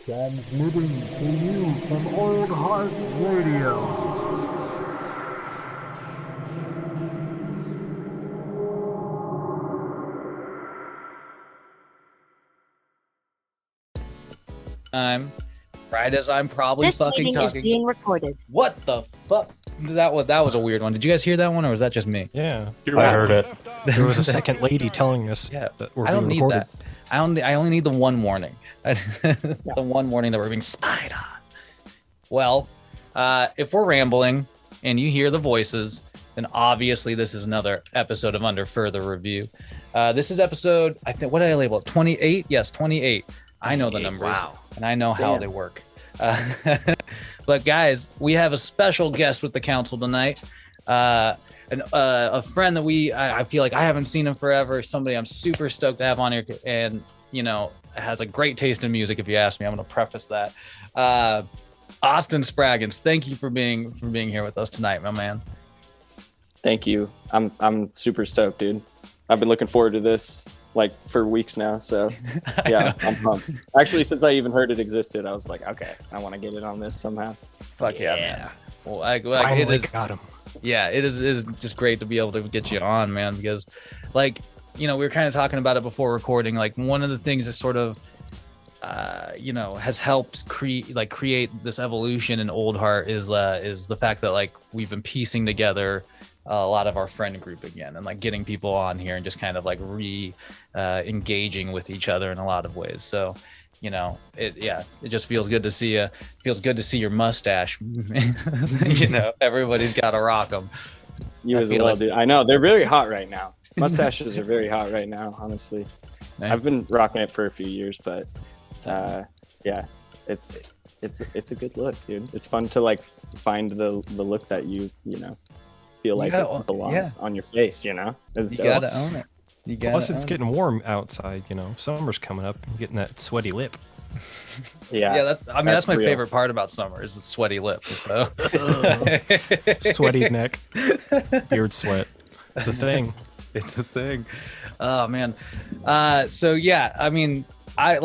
Transmitting to you from Old Heart Radio. Right as I'm probably This fucking meeting talking. is being recorded. What the fuck? That was a weird one. Did you guys hear that one, or was that just me? Yeah, I heard it. there was a second lady telling us Yeah, that we're I don't being need recorded. that. I only need the one warning. The one warning that we're being spied on. Well, if we're rambling and you hear the voices, then obviously this is another episode of Under Further Review. This is episode, I think, what did I label it? 28? Yes, 28. I know the numbers, and I know how they work. But guys, we have a special guest with the council tonight. A friend that I feel like I haven't seen him forever. Somebody I'm super stoked to have on here, and you know, has a great taste in music. If you ask me, I'm going to preface that. Austin Spraggins, thank you for being here with us tonight, my man. Thank you. I'm super stoked, dude. I've been looking forward to this like for weeks now. So yeah, I'm pumped. Actually, since I even heard it existed, I was like, okay, I want to get in on this somehow. Fuck yeah, man. Well, Finally got him. Yeah, it is just great to be able to get you on, man, because like, you know, we were kind of talking about it before recording. Like one of the things that sort of you know, has helped create this evolution in Old Heart is the fact that like we've been piecing together a lot of our friend group again, and like getting people on here and just kind of like engaging with each other in a lot of ways. So, you know, it just feels good to see you. Feels good to see your mustache. You know, everybody's got to rock them. You as well, dude. I know they're very hot right now. Mustaches are very hot right now, honestly. I've been rocking it for a few years, but yeah, it's a good look, dude. It's fun to like find the look that you know feel like it belongs on your face, you know. You gotta own it. Plus, it's getting warm outside. You know, summer's coming up. You're getting that sweady lip. Yeah. That's my favorite part about summer is the sweaty lip. So Sweaty neck, beard sweat. It's a thing. It's a thing. Oh man. So yeah, I mean, I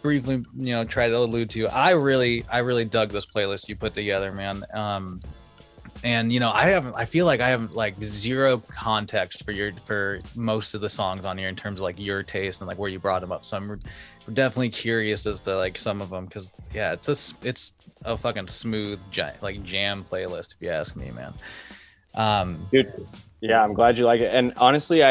briefly, you know, tried to allude to. I really dug this playlist you put together, man. And you know, I feel like I have like zero context for most of the songs on here in terms of like your taste and like where you brought them up. So I'm definitely curious as to like some of them, because yeah, it's a fucking smooth like jam playlist if you ask me, man. Dude, yeah, I'm glad you like it. And honestly,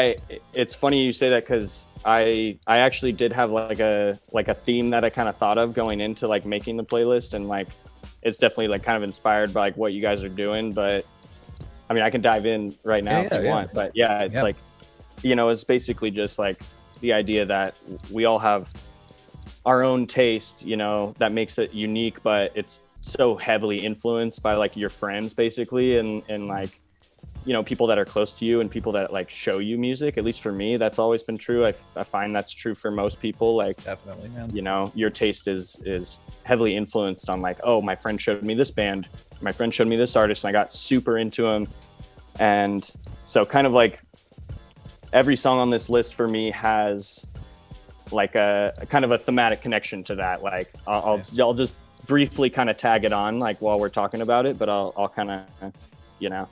it's funny you say that, because I actually did have like a theme that I kind of thought of going into like making the playlist, and like it's definitely like kind of inspired by like what you guys are doing. But I mean, I can dive in right now if you want. But yeah, it's like, you know, it's basically just like the idea that we all have our own taste, you know, that makes it unique, but it's so heavily influenced by like your friends basically, and like, you know, people that are close to you and people that like show you music. At least for me, that's always been true. I find that's true for most people. Like, definitely, man. You know, your taste is heavily influenced on like, oh, my friend showed me this band, my friend showed me this artist, and I got super into him. And so kind of like every song on this list for me has like a kind of a thematic connection to that. Like I'll just briefly kind of tag it on like while we're talking about it, but I'll kind of, you know,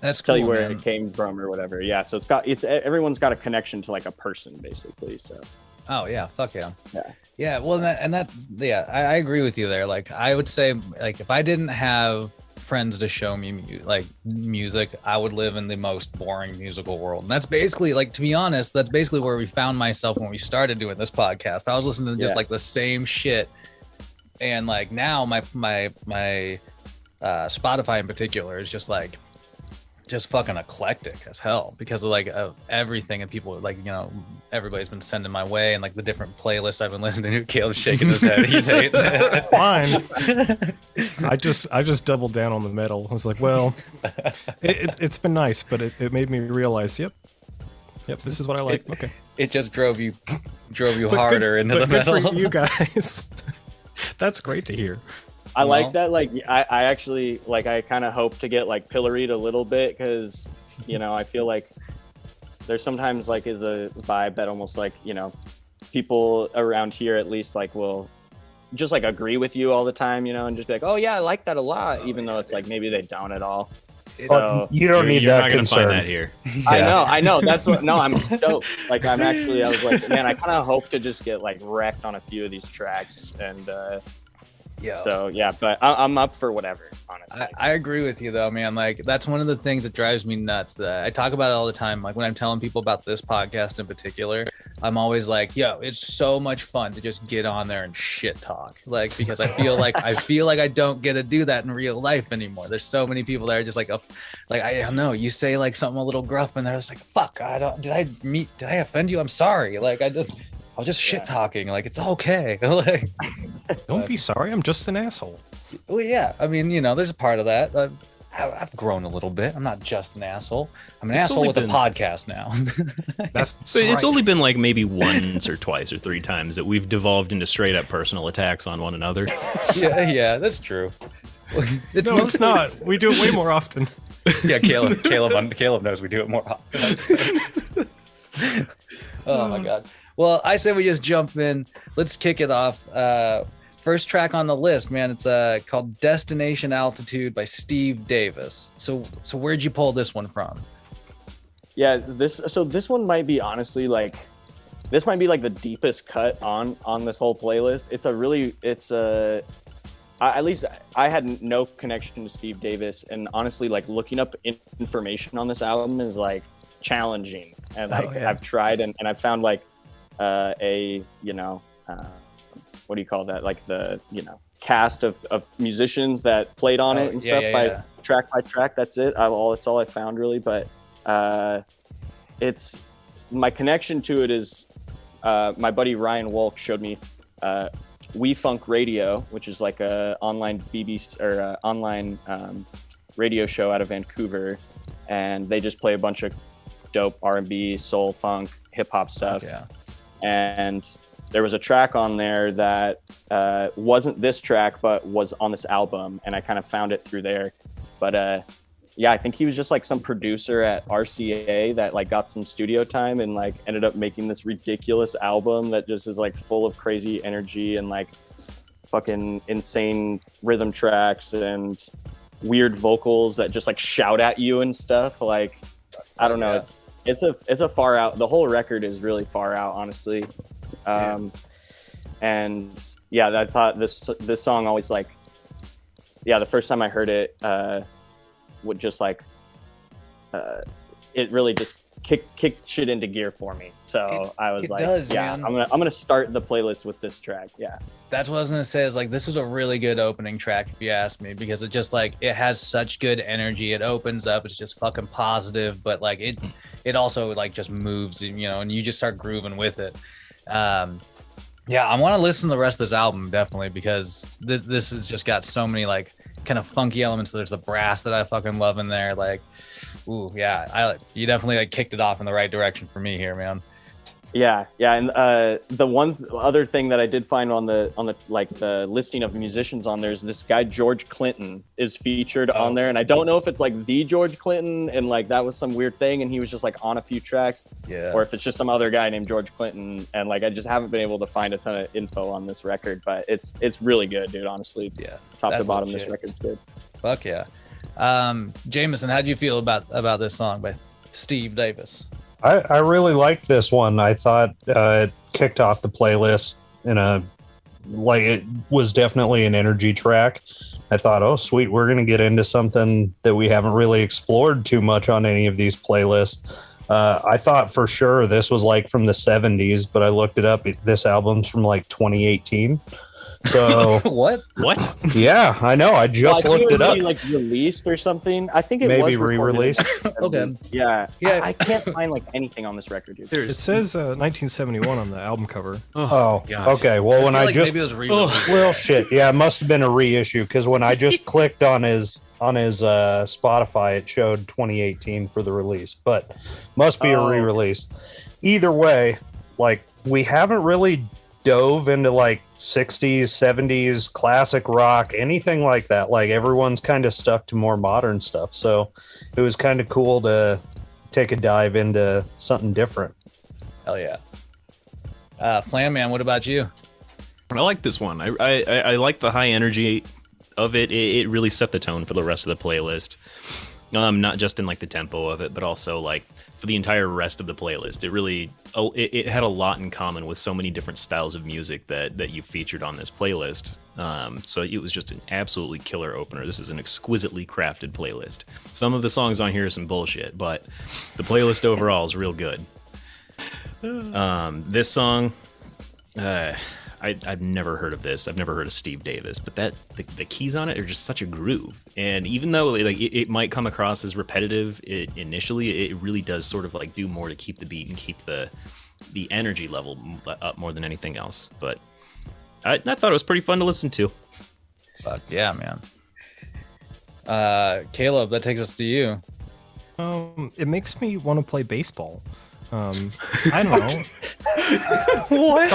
that's tell cool, you where man. it came from or whatever. Yeah, so everyone's got a connection to like a person basically. So oh yeah, fuck yeah. Well, I agree with you there. Like I would say, like if I didn't have friends to show me music, I would live in the most boring musical world. And that's basically, like, to be honest, that's basically where we found myself when we started doing this podcast. I was listening to just like the same shit, and like now my Spotify in particular is just fucking eclectic as hell because of like everything, and people like, you know, everybody's been sending my way, and like the different playlists I've been listening to. Caleb's shaking his head. He's hating it. Fine. I just doubled down on the metal. I was like, well, it's been nice, but it made me realize, yep, this is what I like. Okay. It just drove you harder into the metal. Good for you guys. That's great to hear. I like that. Like, I actually, like, I kind of hope to get like pilloried a little bit, because, you know, I feel like there's sometimes like is a vibe that almost like, you know, people around here at least like will just like agree with you all the time, and just be like, oh yeah, I like that a lot, even though it's like maybe they don't at all. So You don't need you're that not gonna concern. find that here. I know. That's what. No, I'm stoked. Like I was like, man, I kind of hope to just get like wrecked on a few of these tracks, and so yeah. But I'm up for whatever. Honestly, I agree with you though, man. Like that's one of the things that drives me nuts. I talk about it all the time. Like when I'm telling people about this podcast in particular, I'm always like, yo, it's so much fun to just get on there and shit talk. Like because I feel like I don't get to do that in real life anymore. There's so many people that are just like I don't know. You say like something a little gruff, and they're just like, fuck, did I offend you? I'm sorry. Like I was just shit talking. Like it's okay. Like Don't be sorry. I'm just an asshole. well, yeah. I mean, there's a part of that. I've grown a little bit. I'm not just an asshole. I'm an asshole with a podcast now. That's But it's right. only been like maybe once or twice or three times that we've devolved into straight up personal attacks on one another. yeah, that's true. No, it's not. We do it way more often. Yeah, Caleb knows we do it more often. Oh my god. Well, I say we just jump in. Let's kick it off. First track on the list, man. It's called "Destination Altitude" by Steve Davis. So where'd you pull this one from? yeah. This one might be honestly like, this might be like the deepest cut on this whole playlist. At least I had no connection to Steve Davis, and honestly, like looking up information on this album is like challenging. And like I've tried and I've found like what do you call that? Like the cast of musicians that played on it and stuff by track. That's it. It's all I found really. But it's my connection to it is my buddy Ryan Wolk showed me We Funk Radio, which is like a online BBC or online radio show out of Vancouver, and they just play a bunch of dope R&B, soul, funk, hip hop stuff. Yeah. And there was a track on there that wasn't this track, but was on this album, and I kind of found it through there. But I think he was just like some producer at RCA that like got some studio time and like ended up making this ridiculous album that just is like full of crazy energy and like fucking insane rhythm tracks and weird vocals that just like shout at you and stuff. Like I don't know, it's a far out. The whole record is really far out, honestly. And yeah, I thought this song always like, the first time I heard it, would just like, it really just kicked shit into gear for me. So I was like, man. I'm gonna start the playlist with this track. Yeah. That's what I was gonna say. Is like this was a really good opening track if you ask me, because it just like it has such good energy. It opens up, it's just fucking positive, but like it also like just moves, and you just start grooving with it. I want to listen to the rest of this album definitely, because this has just got so many like kind of funky elements. There's the brass that I fucking love in there. Like, ooh, yeah, you definitely like kicked it off in the right direction for me here, man. Yeah, and the one other thing that I did find on the like the listing of musicians on there is this guy George Clinton is featured on there, and I don't know if it's like the George Clinton and like that was some weird thing and he was just like on a few tracks, or if it's just some other guy named George Clinton, and like I just haven't been able to find a ton of info on this record, but it's really good, dude. Honestly, top to bottom, this record's good. Fuck yeah. Jameson, how'd you feel about this song by Steve Davis? I really liked this one. I thought it kicked off the playlist it was definitely an energy track. I thought, oh, sweet, we're going to get into something that we haven't really explored too much on any of these playlists. I thought for sure this was like from the 70s, but I looked it up. This album's from like 2018. So What? Yeah, I know. I just looked it up. Like released or something. I think it Maybe was recorded. re-released. Okay. Yeah. Yeah. I can't find like anything on this record, dude. It says 1971 on the album cover. Oh, gosh. okay. Well, when I just maybe it was re-released. well, shit. Yeah, it must have been a reissue because when I just clicked on his Spotify, it showed 2018 for the release, but must be a re-release. Either way, like we haven't really dove into like 60s, 70s classic rock, anything like that. Like everyone's kind of stuck to more modern stuff. So it was kind of cool to take a dive into something different. Hell yeah. Flan Man, what about you? I like this one. I like the high energy of it. It really set the tone for the rest of the playlist. Not just in like the tempo of it, but also like for the entire rest of the playlist. It really it had a lot in common with so many different styles of music that you featured on this playlist. So it was just an absolutely killer opener. This is an exquisitely crafted playlist. Some of the songs on here are some bullshit, but the playlist overall is real good. This song, I've never heard of this. I've never heard of Steve Davis, but the keys on it are just such a groove. And even though like it might come across as repetitive initially, it really does sort of like do more to keep the beat and keep the energy level up more than anything else. But I thought it was pretty fun to listen to. Fuck yeah, man. Caleb, that takes us to you. It makes me want to play baseball. I don't know. What?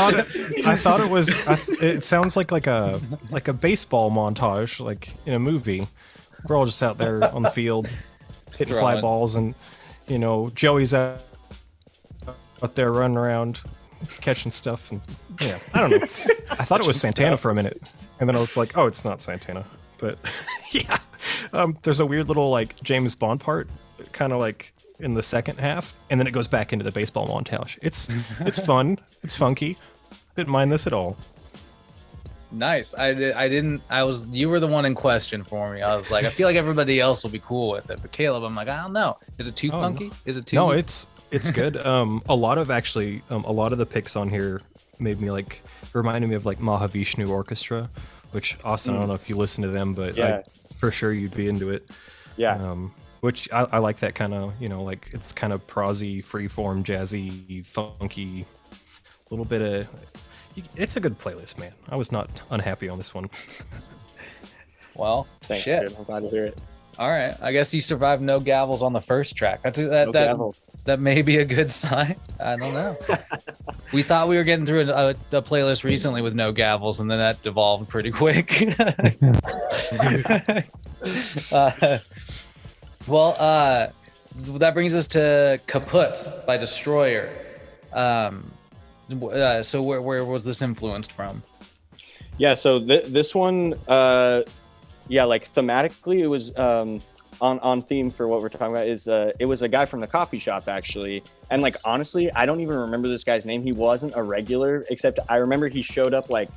I thought it was. It sounds like a baseball montage, like in a movie. We're all just out there on the field, hitting fly balls, and Joey's out there running around, catching stuff, and yeah, I don't know. I thought it was Santana for a minute, and then I was like, oh, it's not Santana, but yeah. There's a weird little like James Bond part, kind of like in the second half, and then it goes back into the baseball montage. It's fun. It's funky. Didn't mind this at all. Nice. You were the one in question for me. I was like, I feel like everybody else will be cool with it, but Caleb, I'm like, I don't know. Is it too funky? No. Is it too? No, it's good. A lot of the picks on here reminded me of like Mahavishnu Orchestra, which Austin, I don't know if you listen to them, but Yeah. for sure you'd be into it. Yeah. Which I like that kind of, like it's kind of prosy, freeform, jazzy, funky, little bit of. It's a good playlist, man. I was not unhappy on this one. Well, Thanks, shit. dude. I'm glad to hear it. All right. I guess you survived no gavels on the first track. No gavels. That may be a good sign. I don't know. We thought we were getting through a playlist recently with no gavels, and then that devolved pretty quick. That brings us to Kaput by Destroyer. So where was this influenced from? Yeah, so this one, like thematically, it was on theme for what we're talking about. It was a guy from the coffee shop actually, and like honestly, I don't even remember this guy's name. He wasn't a regular, except I remember he showed up like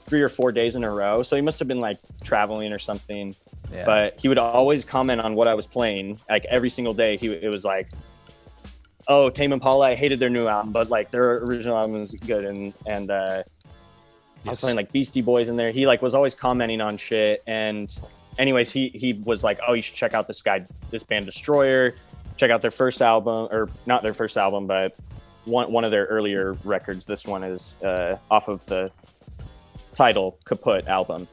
3 or 4 days in a row. So he must have been like traveling or something. Yeah. But he would always comment on what I was playing, like every single day. It was like, "Oh, Tame Impala, I hated their new album, but like their original album was good." And I was playing like Beastie Boys in there. He like was always commenting on shit. And anyways, he was like, "Oh, you should check out this band Destroyer. Check out their first album, or not their first album, but one of their earlier records. This one is off of the title Kaput album.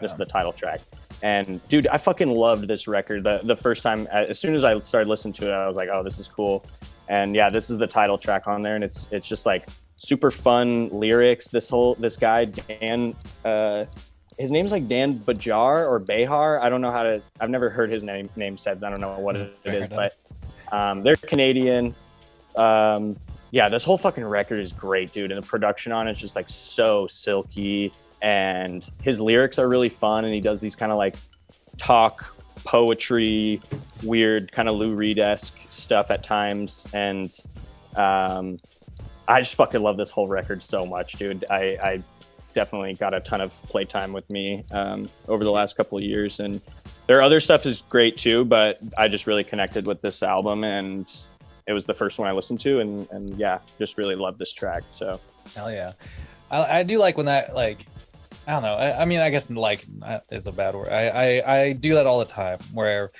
This is the title track." And dude, I fucking loved this record. The first time, as soon as I started listening to it, I was like, "Oh, this is cool." And yeah, this is the title track on there, and it's just like super fun lyrics. This guy Dan, his name's like Dan Bajar or Behar. I don't know I've never heard his name said. I don't know what it is, but they're Canadian. This whole fucking record is great, dude, and the production on it is just like so silky. And his lyrics are really fun, and he does these kind of like talk poetry, weird kind of Lou Reed-esque stuff at times. And I just fucking love this whole record so much, dude. I definitely got a ton of playtime with me over the last couple of years, and their other stuff is great too, but I just really connected with this album, and it was the first one I listened to, and yeah, just really love this track. So hell yeah. I do like when that, like, I don't know. I mean, I guess like is a bad word. I do that all the time, where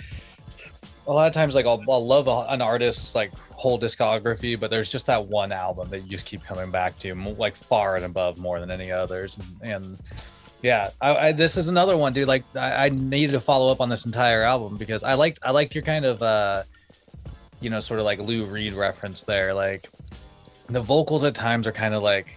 a lot of times like I'll love an artist's like whole discography, but there's just that one album that you just keep coming back to, like far and above more than any others. And yeah, this is another one, dude. Like I needed to follow up on this entire album because I liked your kind of sort of like Lou Reed reference there. Like the vocals at times are kind of like,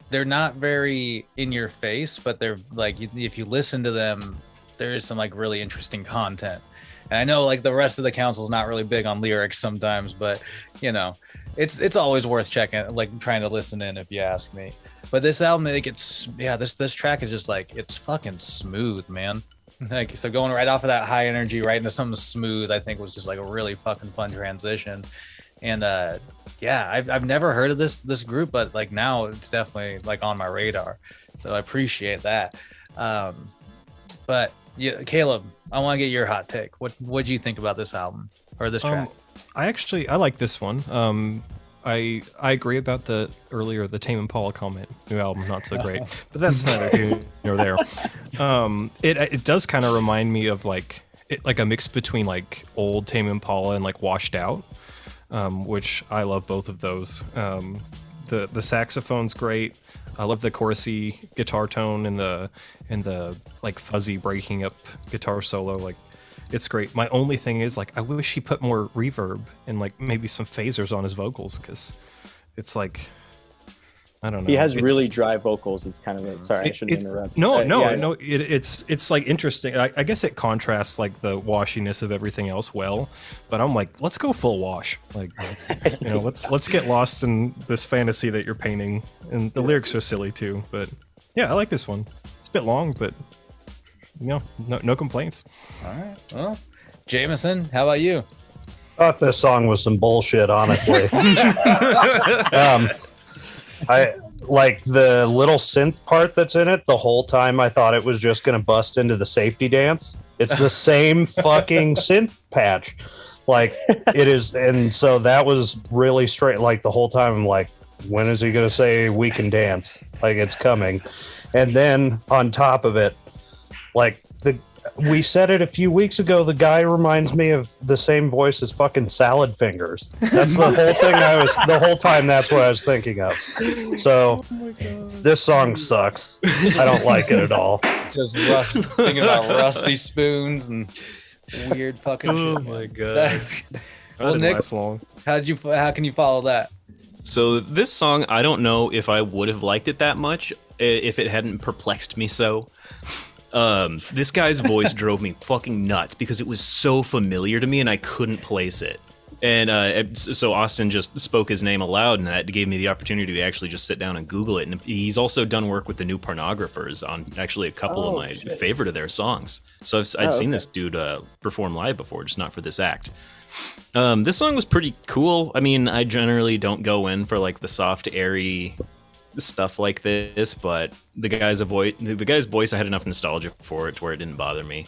they're not very in your face, but they're like, if you listen to them, there is some like really interesting content. And I know like the rest of the council's not really big on lyrics sometimes, but it's always worth checking, like trying to listen in, if you ask me. But this album, like this track is just like, it's fucking smooth, man. Like, so going right off of that high energy right into something smooth, I think was just like a really fucking fun transition. And I've never heard of this group, but like now it's definitely like on my radar. So I appreciate that. But yeah, Caleb, I want to get your hot take. What do you think about this album or this track? I like this one. I agree about the Tame Impala comment. New album, not so great, but that's neither here nor there. It does kind of remind me of like a mix between like old Tame Impala and like Washed Out, which I love both of those. The saxophone's great. I love the chorusy guitar tone and the like fuzzy breaking up guitar solo. Like, it's great. My only thing is like I wish he put more reverb and like maybe some phasers on his vocals, because it's like, I don't know. He has really dry vocals. It's kind of sorry, I shouldn't interrupt. No. It's like interesting. I guess it contrasts like the washiness of everything else well, but I'm like, let's go full wash. Like, let's get lost in this fantasy that you're painting, and the lyrics are silly too. But yeah, I like this one. It's a bit long, but no complaints. All right. Well, Jameson, how about you? Thought this song was some bullshit, honestly. I like the little synth part that's in it. The whole time I thought it was just going to bust into the safety dance. It's the same fucking synth patch. Like, it is. And so that was really straight. Like, the whole time I'm like, when is he going to say we can dance? Like, it's coming. And then on top of it, like, we said it a few weeks ago, the guy reminds me of the same voice as fucking Salad Fingers. That's the whole thing the whole time that's what I was thinking of. So this song sucks. I don't like it at all. Just thinking about rusty spoons and weird fucking shit. Oh my god. Well, That didn't Nick, last long. how can you follow that? So this song, I don't know if I would have liked it that much if it hadn't perplexed me so. This guy's voice drove me fucking nuts because it was so familiar to me and I couldn't place it. And so Austin just spoke his name aloud, and that gave me the opportunity to actually just sit down and Google it. And he's also done work with the New Pornographers on actually a couple of my favorite of their songs. So I'd seen this dude perform live before, just not for this act. This song was pretty cool. I mean, I generally don't go in for like the soft, airy stuff like this, but the guy's voice, I had enough nostalgia for it to where it didn't bother me.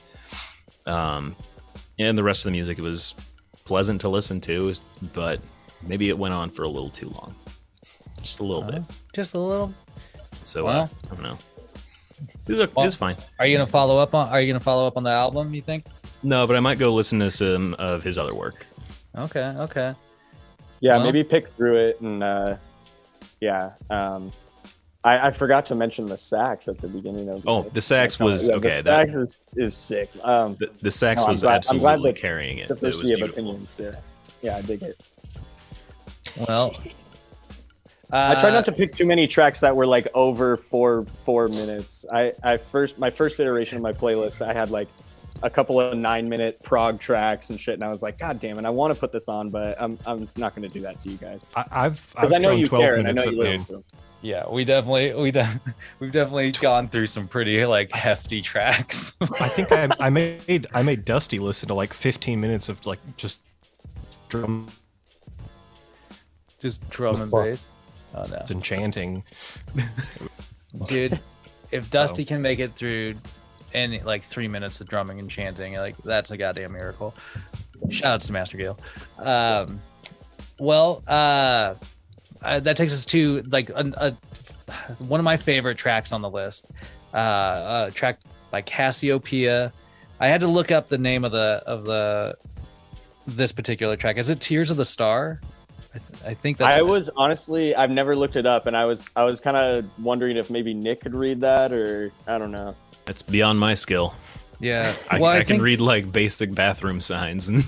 And the rest of the music, it was pleasant to listen to, but maybe it went on for a little too long, just a little bit. Just a little. So Well, I don't know. It's fine. Are you gonna follow up on the album, you think? No, but I might go listen to some of his other work. Okay. Yeah, Well- maybe pick through it and I forgot to mention the sax at the beginning of The sax was okay. The sax is sick. The sax No, I'm was glad absolutely that carrying it. It was diversity of beautiful. opinions there. Yeah, I dig it. Well, I try not to pick too many tracks that were like over four minutes. My first iteration of my playlist, I had like a couple of 9-minute prog tracks and shit, and I was like, God damn it, I want to put this on, but I'm not going to do that to you guys I've because I know thrown you 12 care and I minutes know you at listen them. to them. yeah, we've definitely gone through some pretty like hefty tracks. I think I made Dusty listen to like 15 minutes of like just drum. Just drum and fuck? bass. Oh no, It's enchanting. dude! If Dusty can make it through any like 3 minutes of drumming and chanting, like that's a goddamn miracle. Shout out to Master Gale. That takes us to like one of my favorite tracks on the list. A track by Cassiopeia. I had to look up the name of this particular track. Is it Tears of the Star? I think that's. I've never looked it up, and I was kind of wondering if maybe Nick could read that, or I don't know. That's beyond my skill. Yeah. I can read like basic bathroom signs, and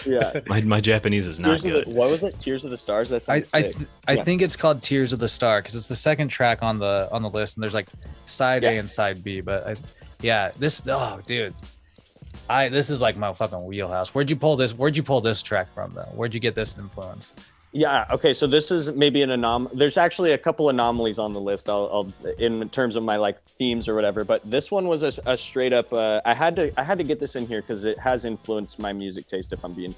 Yeah. my Japanese is not good. What was it? Tears of the Stars. That I sounds sick. think it's called Tears of the Star because it's the second track on the list, and there's like side A and side B. But this is like my fucking wheelhouse. Where'd you pull this track from though? Where'd you get this influence? Yeah. Okay. So this is maybe an There's actually a couple anomalies on the list. I'll in terms of my like themes or whatever. But this one was a straight up. I had to get this in here because it has influenced my music taste. If I'm being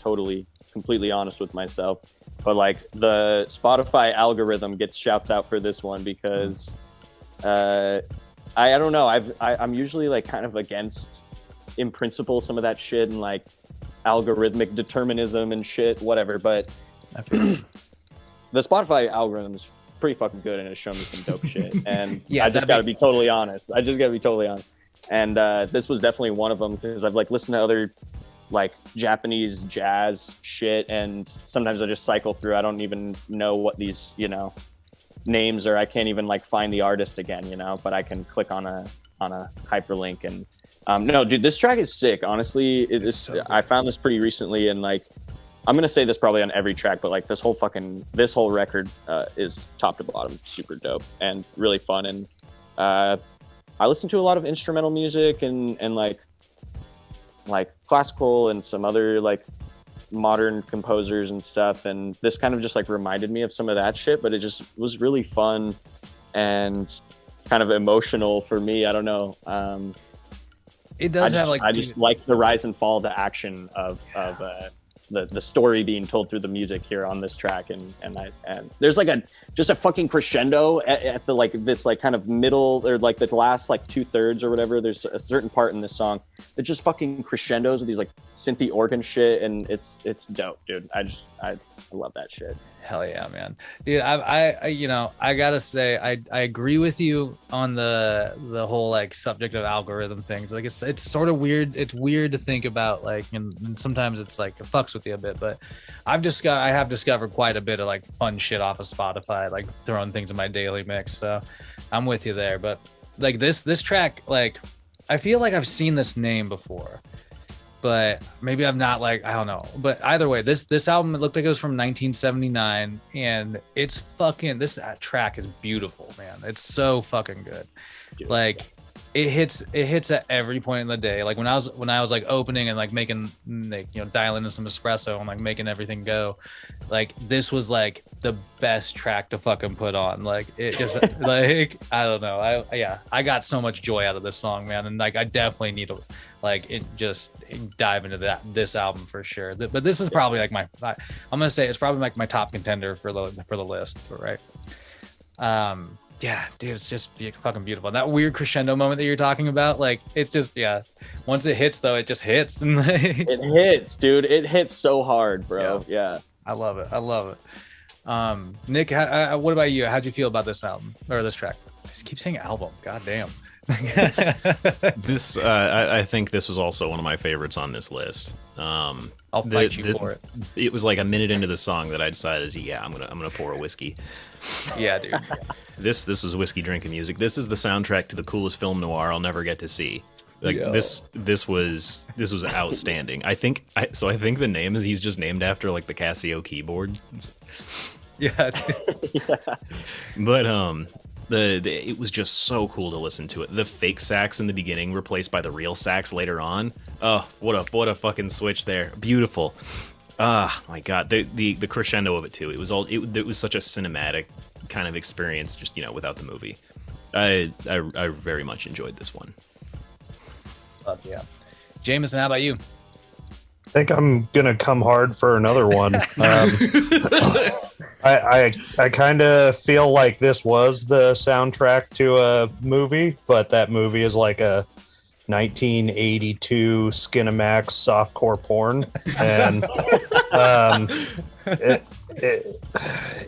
completely honest with myself. But like the Spotify algorithm gets shouts out for this one because I don't know. I'm usually like kind of against in principle some of that shit and like algorithmic determinism and shit, whatever. But the Spotify algorithm is pretty fucking good and it's shown me some dope shit. And I just got to be totally honest. And this was definitely one of them because I've like listened to other like Japanese jazz shit and sometimes I just cycle through. I don't even know what these, names are. I can't even like find the artist again, but I can click on a hyperlink and no, dude, this track is sick. Honestly, I found this pretty recently and like I'm gonna say this probably on every track, but like this whole record is top to bottom super dope and really fun. And I listen to a lot of instrumental music and like classical and some other like modern composers and stuff. And this kind of just like reminded me of some of that shit, but it just was really fun and kind of emotional for me. I don't know. It does have like I just like the rise and fall to action of the story being told through the music here on this track, and there's like just a fucking crescendo at the like this like kind of middle or like the last like 2/3 or whatever. There's a certain part in this song that just fucking crescendos with these like synthy organ shit, and it's dope, dude. I love that shit. Hell yeah, man, dude. I gotta say, I agree with you on the whole like subject of algorithm things. Like it's sort of weird. It's weird to think about, like, and sometimes it's like it fucks with you a bit. But I have discovered quite a bit of like fun shit off of Spotify, like throwing things in my daily mix. So I'm with you there. But like this track, like I feel like I've seen this name before. But maybe I'm not, like, I don't know. But either way, this album, it looked like it was from 1979, and it's fucking, that track is beautiful, man. It's so fucking good. Dude, like it hits at every point in the day. Like when I was like opening and like making, like, dialing in some espresso and like making everything go, like this was like the best track to fucking put on. Like it just like I don't know. I got so much joy out of this song, man, and like I definitely need to just dive into this album for sure. But this is probably like I'm gonna say it's probably like my top contender for the list, right? Yeah, dude, it's just fucking beautiful. And that weird crescendo moment that you're talking about, like it's just once it hits though, it just hits. And it hits, dude. It hits so hard, bro. Yeah. I love it. Nick, what about you? How'd you feel about this album or this track? I just keep saying album. God damn. This I think this was also one of my favorites on this list. I'll fight you for it. It was like a minute into the song that I decided, I'm gonna pour a whiskey. Yeah, dude. This was whiskey drinking music. This is the soundtrack to the coolest film noir I'll never get to see. Like this was outstanding. I think the name is he's just named after like the Casio keyboard. Yeah. But it was just so cool to listen to it. The fake sax in the beginning replaced by the real sax later on. Oh, what a fucking switch there. Beautiful. Ah, my God. The crescendo of it too. It was such a cinematic kind of experience, just without the movie. I very much enjoyed this one. Yeah. Jameson, how about you? I think I'm gonna come hard for another one. I kind of feel like this was the soundtrack to a movie, but that movie is like a 1982 Skinamax softcore porn, and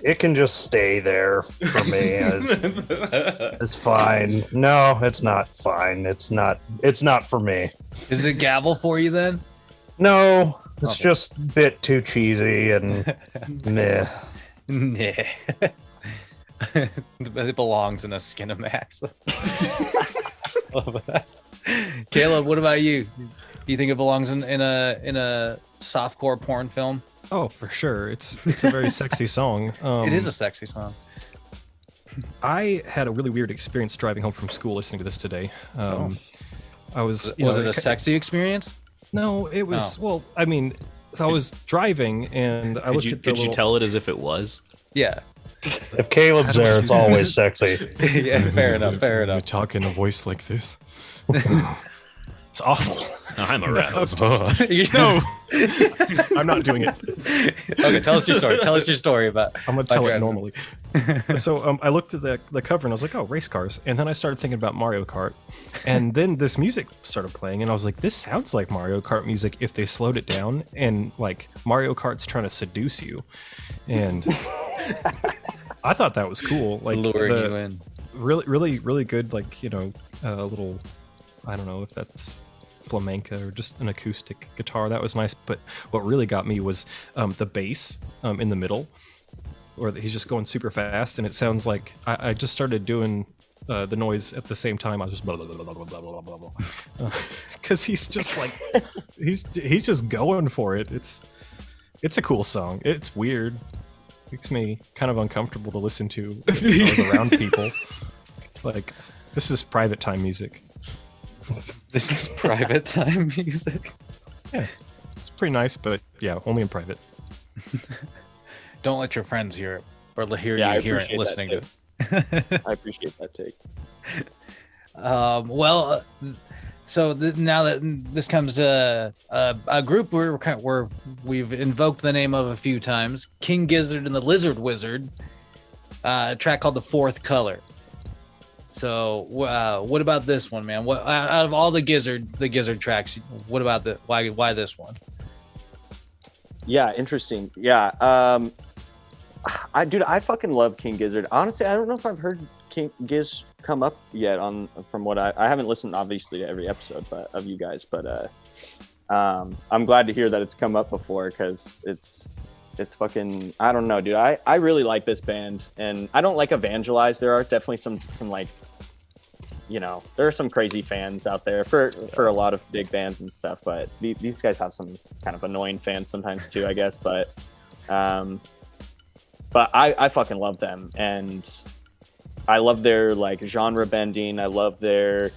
it can just stay there for me. It's fine. No, it's not fine. It's not for me. Is it gavel for you then? No, it's just a bit too cheesy and meh. Nah. It belongs in a Skinamax. Love that. Caleb, what about you? Do you think it belongs in a softcore porn film? Oh, for sure. It's a very sexy song. It is a sexy song. I had a really weird experience driving home from school listening to this today. I was. Was it a sexy experience? No, it was. Well, I mean, I was driving and I looked at the Could you tell it as if it was? Yeah. If Caleb's there, it's always sexy. Yeah, fair enough. You talk in a voice like this. It's awful. I'm aroused. No, I'm not doing it. Okay, tell us your story. Tell us your story about. I'm gonna tell it normally. So I looked at the cover and I was like, oh, race cars. And then I started thinking about Mario Kart. And then this music started playing and I was like, this sounds like Mario Kart music if they slowed it down and like Mario Kart's trying to seduce you. And I thought that was cool. Like Luring you in. Really good, like, little, I don't know if that's flamenca or just an acoustic guitar. That was nice. But what really got me was the bass in the middle, or he's just going super fast, and it sounds like I just started doing the noise at the same time. I was just blah blah blah blah blah blah blah blah, because he's just like he's just going for it. It's a cool song. It's weird. Makes me kind of uncomfortable to listen to if I was around people. Like, this is private time music. This is private time music. Yeah, it's pretty nice, but yeah, only in private. Don't let your friends hear it, or hear Yeah, you I hear it appreciate listening to that it. I appreciate that take. So now that this comes to a group where we've invoked the name of a few times, King Gizzard and the Lizard Wizard, a track called "The Fourth Color." So what about this one, man? What out of all the Gizzard tracks, what about why this one? Yeah, interesting. Yeah, I fucking love King Gizzard. Honestly, I don't know if I've heard King Giz come up yet from what I haven't listened obviously to every episode of you guys, but I'm glad to hear that it's come up before, because it's fucking, I don't know, dude. I really like this band, and I don't like evangelize. There are definitely some like, there are some crazy fans out there for a lot of big bands and stuff, but these guys have some kind of annoying fans sometimes too, I guess. But I fucking love them, and I love their like genre bending. I love their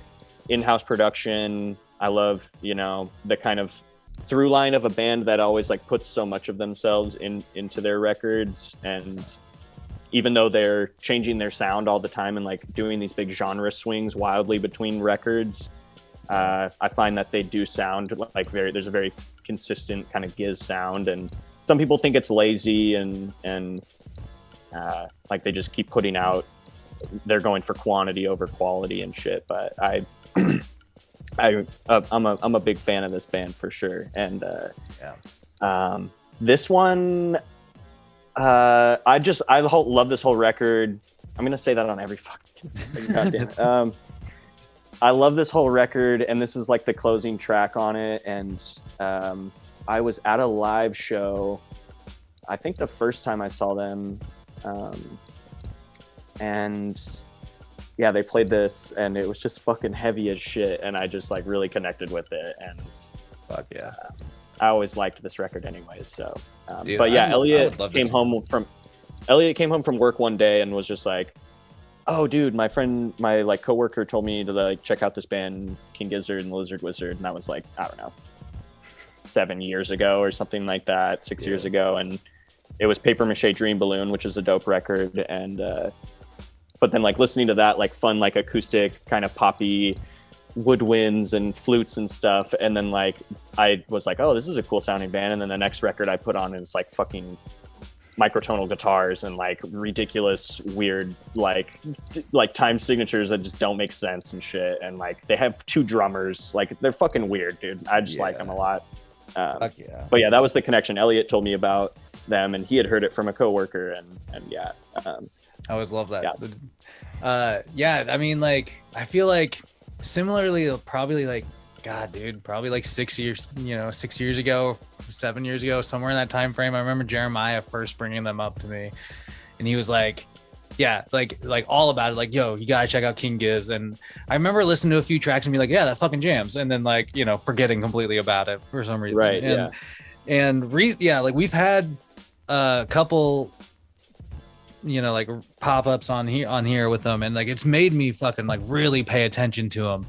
in-house production. I love, the kind of through line of a band that always like puts so much of themselves into their records. And even though they're changing their sound all the time and like doing these big genre swings wildly between records, I find that they do sound like there's a very consistent kind of Giz sound. And some people think it's lazy and like they just keep putting out, they're going for quantity over quality and shit. But I'm a big fan of this band for sure. And this one, I love this whole record. I'm gonna say that on every fucking goddamn. I love this whole record, and this is like the closing track on it. And I was at a live show, I think the first time I saw them, and yeah, they played this, and it was just fucking heavy as shit, and I just like really connected with it. And fuck yeah, I always liked this record anyways. So dude, but yeah, Elliot came home from work one day and was just like, oh dude, my like coworker told me to like check out this band King Gizzard and the Lizard Wizard, and that was like, I don't know, 7 years ago or something like that, 6 years ago. And it was Paper Mache Dream Balloon, which is a dope record. And but then like listening to that like fun like acoustic kind of poppy woodwinds and flutes and stuff, and then like I was like, oh, this is a cool sounding band. And then the next record I put on is like fucking microtonal guitars and like ridiculous weird like time signatures that just don't make sense and shit. And like they have 2 drummers, like they're fucking weird, dude. I just like them a lot. Fuck yeah. But yeah, that was the connection. Elliot told me about them, and he had heard it from a coworker, and yeah. I always love that. Yeah, I mean, like, I feel like similarly, probably like, God, dude, probably like 6 years, 6 years ago, 7 years ago, somewhere in that time frame. I remember Jeremiah first bringing them up to me, and he was like, yeah, like all about it, like, yo, you gotta check out King Giz. And I remember listening to a few tracks and be like, yeah, that fucking jams, and then like, forgetting completely about it for some reason. Right. Like we've had a couple, like pop-ups on here with them, and like it's made me fucking like really pay attention to them.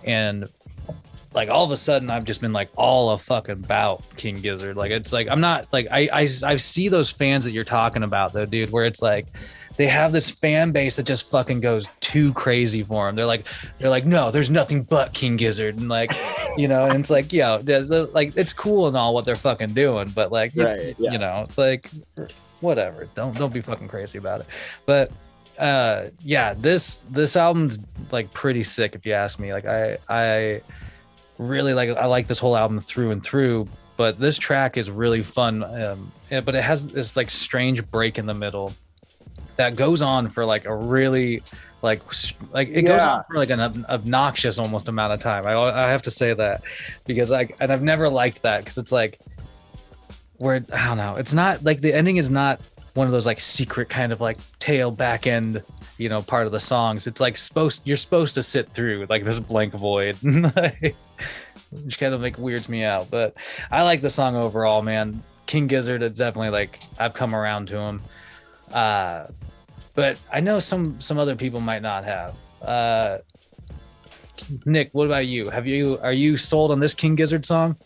And like all of a sudden I've just been like all a fucking about King Gizzard. Like it's like I'm not like I see those fans that you're talking about though, dude, where it's like they have this fan base that just fucking goes too crazy for him. They're like, no, there's nothing but King Gizzard, and like, you know, and it's like, yo, like it's cool and all what they're fucking doing, but like, you know, like whatever. Don't be fucking crazy about it. But yeah, this album's like pretty sick if you ask me. Like I really I like this whole album through and through. But this track is really fun. But it has this like strange break in the middle that goes on for like a really like it goes on for like an obnoxious almost amount of time. I have to say that because and I've never liked that because it's like where I don't know, it's not like the ending is not one of those like secret kind of like tail back end, you know, part of the songs. It's like you're supposed to sit through like this blank void, which kind of like weirds me out. But I like the song overall, man. King Gizzard, it's definitely like I've come around to him. But I know some other people might not have. Nick, what about you? Are you sold on this King Gizzard song?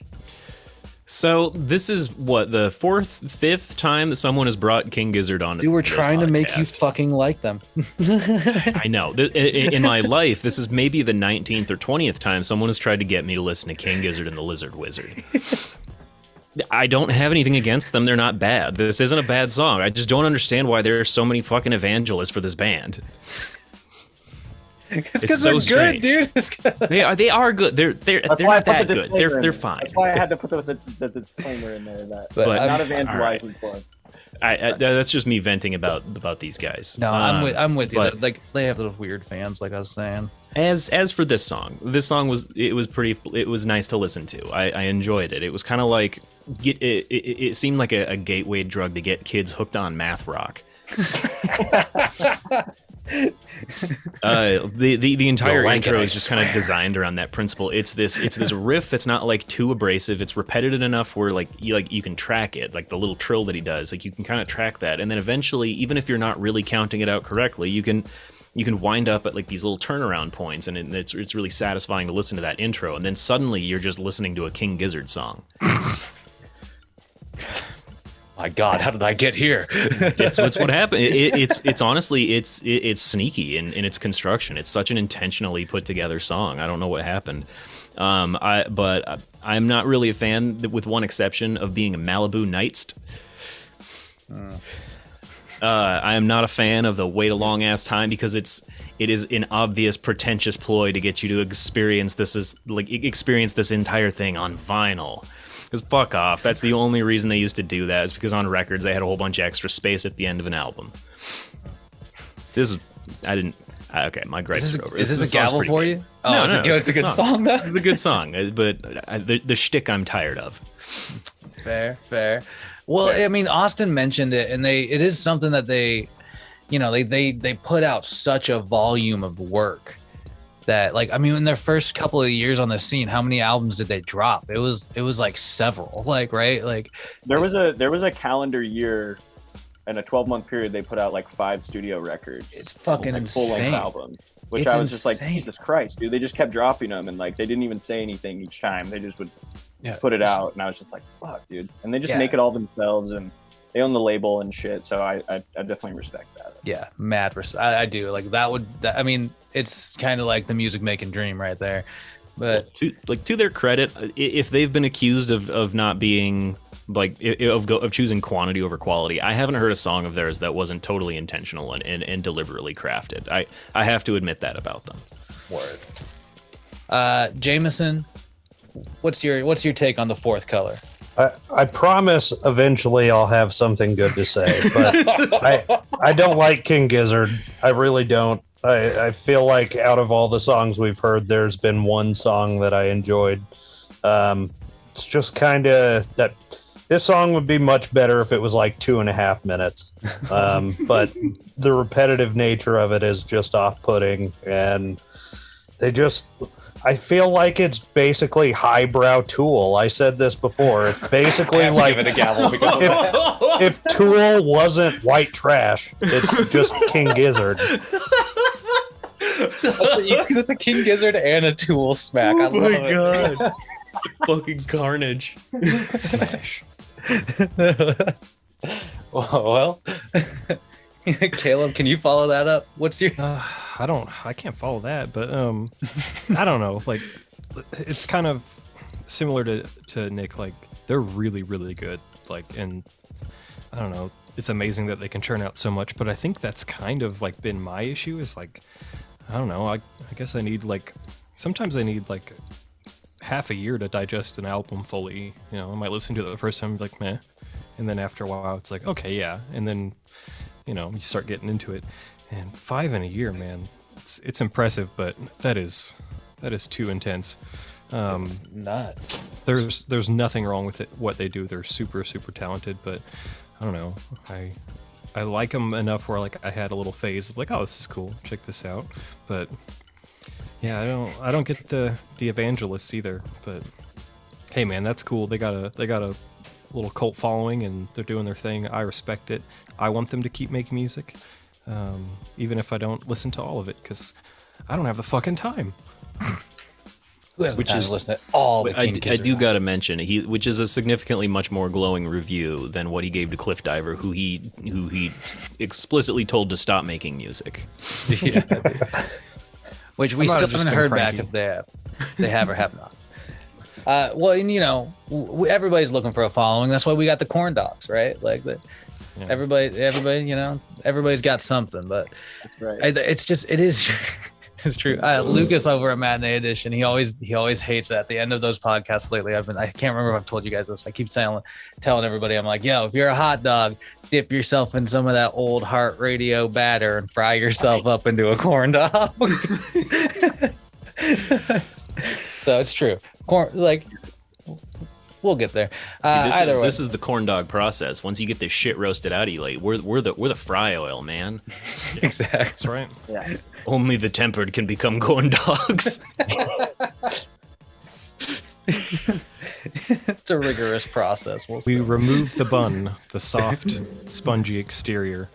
So this is what, the fifth time that someone has brought King Gizzard on. Dude, we're trying to make you fucking like them. I know. In my life, this is maybe the 19th or 20th time someone has tried to get me to listen to King Gizzard and the Lizard Wizard. I don't have anything against them. They're not bad. This isn't a bad song. I just don't understand why there are so many fucking evangelists for this band. It's because they're strange. Good, dude. They are good. They're not that good. They're fine. That's why I had to put the disclaimer in there but I'm not evangelizing for them. That's just me venting about these guys. No, I'm with you. Like they have those weird fans, like I was saying. As for this song was nice to listen to. I enjoyed it. It was kind of like it seemed like a gateway drug to get kids hooked on math rock. The entire intro is just kind of designed around that principle. It's this riff that's not like too abrasive. It's repetitive enough where like you can track it, like the little trill that he does. Like you can kind of track that, and then eventually, even if you're not really counting it out correctly, you can wind up at like these little turnaround points, and it's really satisfying to listen to that intro. And then suddenly you're just listening to a King Gizzard song. My God, how did I get here? That's what happened. It's honestly it's sneaky in its construction. It's such an intentionally put together song. I don't know what happened. But I'm not really a fan, with one exception of being a Malibu Nights. I am not a fan of the wait a long ass time because it is an obvious pretentious ploy to get you to experience this entire thing on vinyl. Because fuck off. That's the only reason they used to do that, is because on records they had a whole bunch of extra space at the end of an album. Okay, my gripes are over. Is this a gavel for you? Oh, no, it's a good song though. It's a good song, but the shtick I'm tired of. Fair. Well, I mean, Austin mentioned it, and it is something that they put out such a volume of work that, like, I mean, in their first couple of years on the scene, how many albums did they drop? It was like several, like, right? Like there was a calendar year and a 12-month period they put out like 5 studio records. It's fucking like insane. Full-length albums, which It's I was just like, insane. Jesus Christ, dude! They just kept dropping them, and like they didn't even say anything each time. They just would put it out, and I was just like, fuck, dude. And they just make it all themselves, and they own the label and shit. So I definitely respect that. Yeah, mad respect. I do. Like I mean, it's kind of like the music making dream right there. But to their credit, if they've been accused of not being like of choosing quantity over quality, I haven't heard a song of theirs that wasn't totally intentional and deliberately crafted. I have to admit that about them. Word. Jameson, what's your take on the fourth color? I promise eventually I'll have something good to say, but I don't like King Gizzard. I really don't. I feel like out of all the songs we've heard, there's been one song that I enjoyed. It's just kind of that this song would be much better if it was like 2.5 minutes. But the repetitive nature of it is just off-putting, and I feel like it's basically highbrow Tool. I said this before. It's basically like if Tool wasn't white trash, it's just King Gizzard. That's a King Gizzard and a Tool smack. I love it. God. Fucking carnage. Smash. Well, Caleb, can you follow that up? What's your I can't follow that, but I don't know. Like, it's kind of similar to Nick. Like, they're really, really good. Like, and I don't know. It's amazing that they can churn out so much, but I think that's kind of like been my issue. Is like, I don't know. I guess I need sometimes I need like half a year to digest an album fully. You know, I might listen to it the first time, like meh, and then after a while, it's like okay, yeah, and then you start getting into it. And 5 in a year, man, it's impressive, but that is too intense. it's nuts? There's nothing wrong with it. What they do, they're super super talented, but I don't know. I like them enough where like I had a little phase of like, oh, this is cool, check this out, but. Yeah, I don't get the evangelists either, but hey man, that's cool. They got a little cult following and they're doing their thing. I respect it. I want them to keep making music, even if I don't listen to all of it, because I don't have the fucking time. Who has the time to listen to all the King I Gizzard? do gotta mention which is a significantly much more glowing review than what he gave to Cliff Diver, who he explicitly told to stop making music. Yeah. Which we still haven't heard cranky. back if they have or have not. Well, and everybody's looking for a following. That's why we got the corn dogs, right? Like everybody, everybody's got something. But That's right. it is it's true. Lucas over at Matinee Edition, he always hates at the end of those podcasts lately. I can't remember if I've told you guys this. I keep telling everybody, I'm like, yo, if you're a hot dog, dip yourself in some of that old Heart Radio batter and fry yourself up into a corn dog. So it's true. Corn, like, we'll get there. This is the corn dog process. Once you get this shit roasted out of you, like we're the fry oil, man. Exactly. That's right. Yeah. Only the tempered can become corn dogs. It's a rigorous process. We remove the bun, the soft, spongy exterior.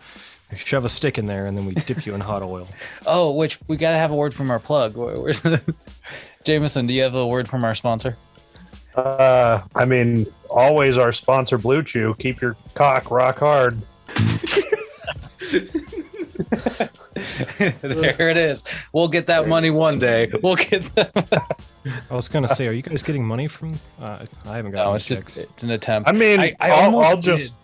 We shove a stick in there, and then we dip you in hot oil. Oh, which we gotta have a word from our plug. Where's Jameson? Do you have a word from our sponsor? I mean, always our sponsor, Blue Chew. Keep your cock rock hard. There it is. We'll get that money one day. We'll get that. I was gonna say, are you guys getting money from? I haven't got. No, any it's checks. it's an attempt. I mean, almost I'll just.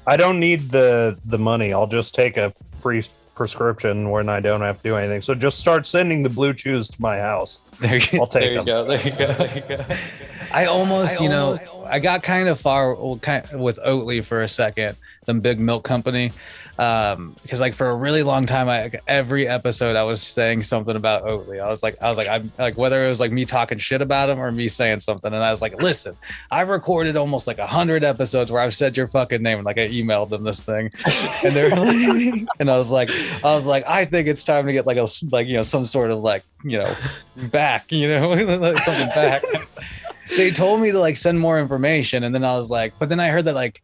I don't need the money. I'll just take a free prescription when I don't have to do anything. So just start sending the Blue Chews to my house. There you, I'll take there you them. go. There you go. There you go. I almost, I got kind of far with Oatly for a second, the big milk company, because like for a really long time, every episode I was saying something about Oatly. I was like, I'm like, whether it was like me talking shit about them or me saying something, and I was like, listen, I've recorded almost like 100 episodes where I've said your fucking name, and like I emailed them this thing, and they're like, and I was like, I think it's time to get like some sort of like back, like something back. They told me to like send more information, and then I was like, but then I heard that like,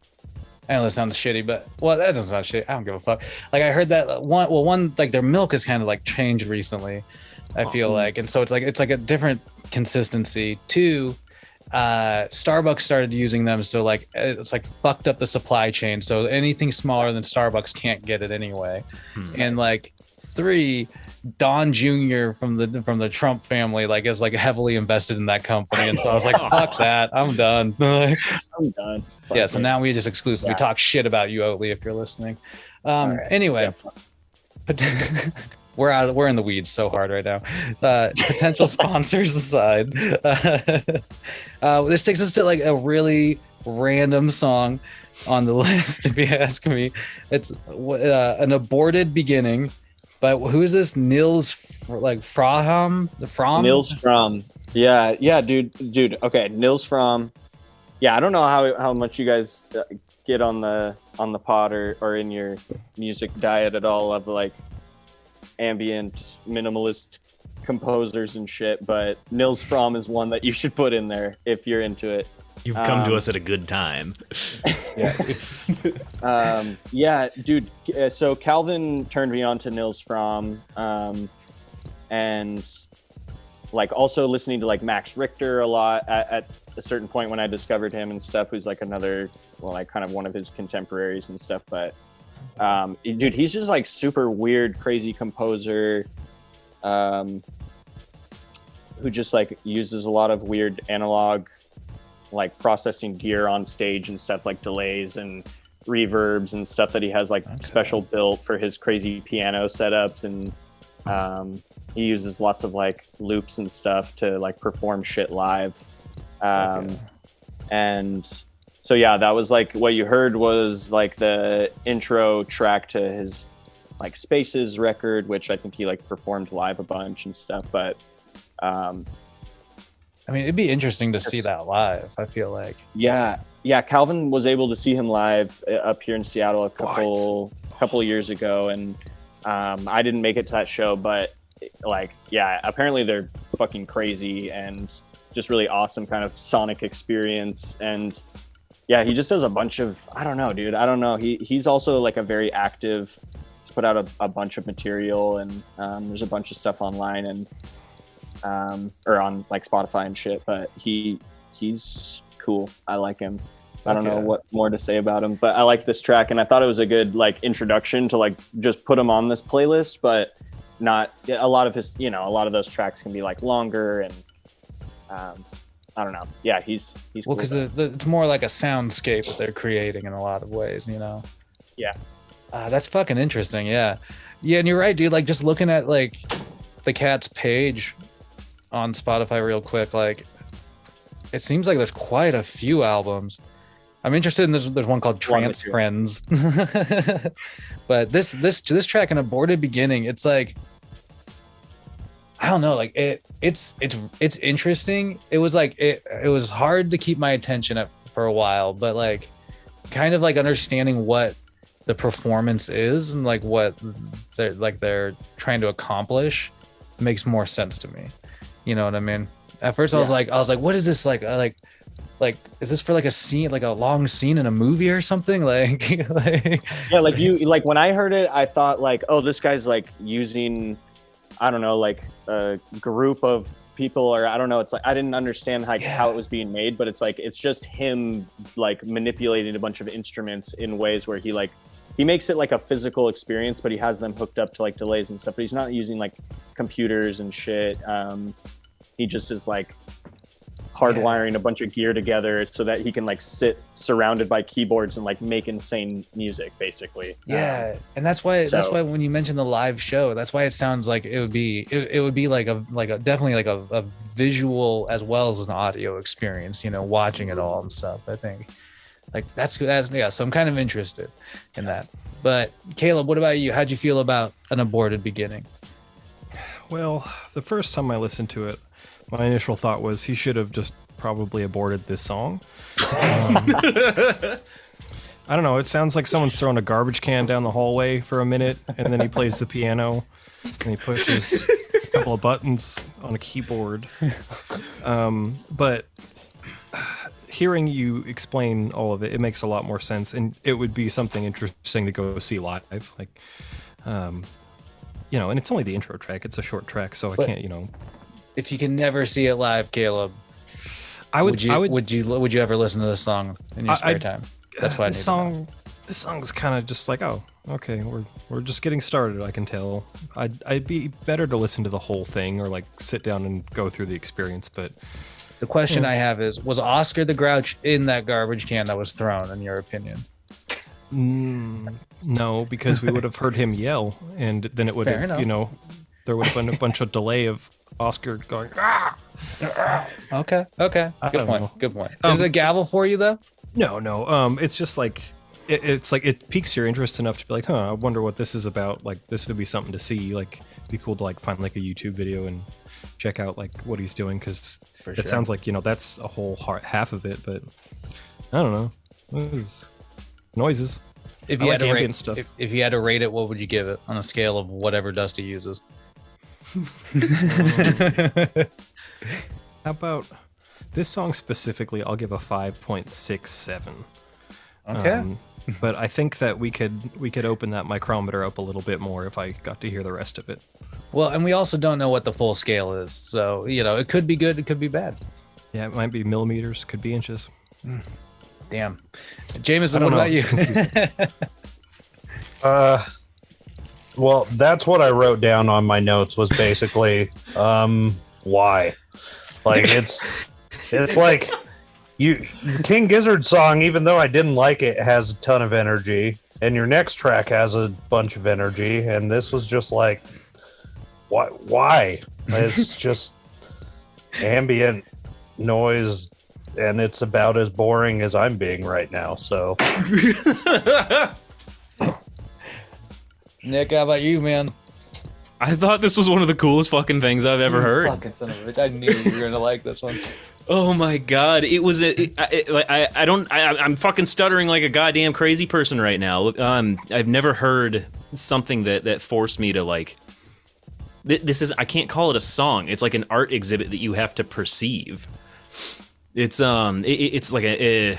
I know this sounds shitty, but well, that doesn't sound shitty. I don't give a fuck. Like I heard that one like their milk has kind of like changed recently. I feel like, and so it's like a different consistency. Two, Starbucks started using them, so like it's like fucked up the supply chain. So anything smaller than Starbucks can't get it anyway. And like three, Don Jr. from the Trump family like is like heavily invested in that company, and so I was like, fuck that, I'm done. I'm done. Yeah, so now we just exclusively talk shit about you, Oatly, if you're listening. Anyway, we're in the weeds so hard right now. Potential sponsors aside, this takes us to like a really random song on the list. If you ask me, it's an Aborted Beginning. But who is this? Nils Fromm? Nils Fromm. Yeah, dude. Okay, Nils Fromm. Yeah, I don't know how much you guys get on the pod or in your music diet at all of like ambient minimalist composers and shit, but Nils Fromm is one that you should put in there if you're into it. You've come to us at a good time. Yeah, dude. So Calvin turned me on to Nils Fromm, and and like also listening to like Max Richter a lot at a certain point when I discovered him and stuff, who's like another, well, like kind of one of his contemporaries and stuff. But dude, he's just like super weird, crazy composer, who just like uses a lot of weird analog like processing gear on stage and stuff, like delays and reverbs and stuff that he has like special built for his crazy piano setups. And he uses lots of like loops and stuff to like perform shit live. And so yeah, that was like what you heard was like the intro track to his like Spaces record, which I think he like performed live a bunch and stuff. But I mean, it'd be interesting to see that live, I feel like. Yeah, Calvin was able to see him live up here in Seattle a couple of years ago, and I didn't make it to that show, but like, yeah, apparently they're fucking crazy and just really awesome kind of sonic experience. And yeah, he just does a bunch of, I don't know, dude. I don't know. He's also like a very active, he's put out a bunch of material, and there's a bunch of stuff online and or on like Spotify and shit, but he's cool. I like him. I don't know what more to say about him, but I like this track, and I thought it was a good like introduction to like just put him on this playlist, but not a lot of his, a lot of those tracks can be like longer, and I don't know. Yeah, he's well, cool, because it's more like a soundscape that they're creating in a lot of ways, Yeah. That's fucking interesting. Yeah, and you're right, dude. Like just looking at like the cat's page on Spotify real quick, like it seems like there's quite a few albums. I'm interested in this. There's one called Trance Friends, but this track, An Aborted Beginning, it's like, I don't know, like it's interesting. It was like it was hard to keep my attention for a while, but like kind of like understanding what the performance is and like what they're trying to accomplish makes more sense to me. You know what I mean? At first I was like, what is this like is this for like a scene, like a long scene in a movie or something? Like yeah, like you, like when I heard it, I thought like, oh, this guy's like using, I don't know, like a group of people, or I don't know. It's like, I didn't understand like how it was being made, but it's like, it's just him like manipulating a bunch of instruments in ways where he makes it like a physical experience, but he has them hooked up to like delays and stuff, but he's not using like computers and shit. He just is like hardwiring a bunch of gear together so that he can like sit surrounded by keyboards and like make insane music, basically. Yeah, and that's why when you mentioned the live show, that's why it sounds like it would be like a definitely like a visual as well as an audio experience. Watching it all and stuff. I think like that's yeah. So I'm kind of interested in that. But Caleb, what about you? How'd you feel about An Aborted Beginning? Well, the first time I listened to it, my initial thought was he should have just probably aborted this song. I don't know. It sounds like someone's throwing a garbage can down the hallway for a minute, and then he plays the piano, and he pushes a couple of buttons on a keyboard. But hearing you explain all of it, it makes a lot more sense, and it would be something interesting to go see live. Like, and it's only the intro track. It's a short track, so I can't, If you can never see it live, Caleb, would you ever listen to this song in your spare time? That's why this song is kind of just like, oh, okay, we're just getting started. I can tell. I'd be better to listen to the whole thing or like sit down and go through the experience. But the question I have is, was Oscar the Grouch in that garbage can that was thrown, in your opinion? No, because we would have heard him yell, and then it would Fair have, enough. there would have been a bunch of delay of Oscar going, ah! Okay. Good point. know. Good point. Is it a gavel for you though? No. It's just like, it's like, it piques your interest enough to be like, I wonder what this is about. Like, this would be something to see. Like, it'd be cool to like find like a YouTube video and check out like what he's doing, because it sounds like, that's a whole half of it. But I don't know. It was noises. If you had to rate stuff. If you had to rate it, what would you give it on a scale of whatever Dusty uses? How about this song specifically? I'll give a 5.67. Okay. But I think that we could open that micrometer up a little bit more if I got to hear the rest of it. Well, and we also don't know what the full scale is, so it could be good, it could be bad. Yeah, it might be millimeters, could be inches. Damn, Jameson, I what don't know. about you? It's confusing. Well, that's what I wrote down on my notes was basically why. Like it's like the King Gizzard song, even though I didn't like it, has a ton of energy, and your next track has a bunch of energy, and this was just like why? It's just ambient noise, and it's about as boring as I'm being right now, so Nick, how about you, man? I thought this was one of the coolest fucking things I've ever heard. Fucking son of a bitch! I knew you were gonna like this one. Oh my god, it was I'm fucking stuttering like a goddamn crazy person right now. I've never heard something that forced me to like. This is, I can't call it a song. It's like an art exhibit that you have to perceive. It's like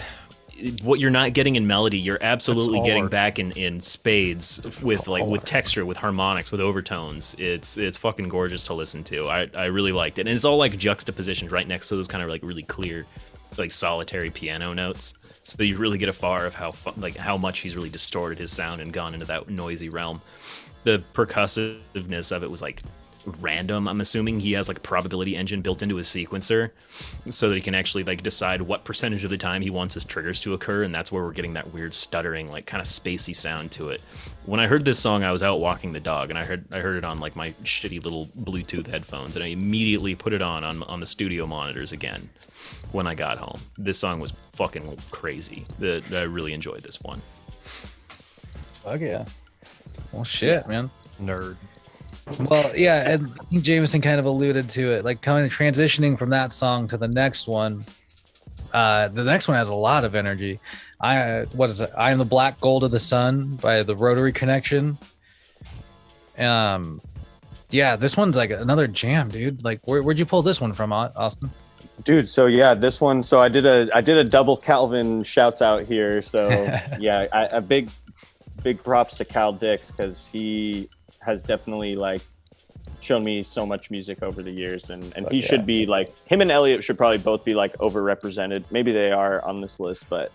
what you're not getting in melody, you're absolutely getting back in spades with texture, with harmonics, with overtones. It's fucking gorgeous to listen to. I really liked it, and it's all like juxtapositioned right next to those kind of like really clear, like solitary piano notes. So you really get a far of how much he's really distorted his sound and gone into that noisy realm. The percussiveness of it was like random. I'm assuming he has like a probability engine built into his sequencer so that he can actually like decide what percentage of the time he wants his triggers to occur, and that's where we're getting that weird stuttering, like kind of spacey sound to it. When I heard this song, I was out walking the dog, and I heard it on like my shitty little Bluetooth headphones, and I immediately put it on the studio monitors again when I got home. This song was fucking crazy. I really enjoyed this one. Fuck yeah. Well, shit, man. Nerd. Well, yeah, and I think Jameson kind of alluded to it, like kind of transitioning from that song to the next one. The next one has a lot of energy. What is it? I Am the Black Gold of the Sun by the Rotary Connection. Yeah, this one's like another jam, dude. Like, where'd you pull this one from, Austin? Dude, so yeah, this one. So I did a double Calvin shouts out here. So yeah, a big props to Cal Dix, because he has definitely like shown me so much music over the years, and he should be like, him and Elliot should probably both be like overrepresented. Maybe they are on this list, but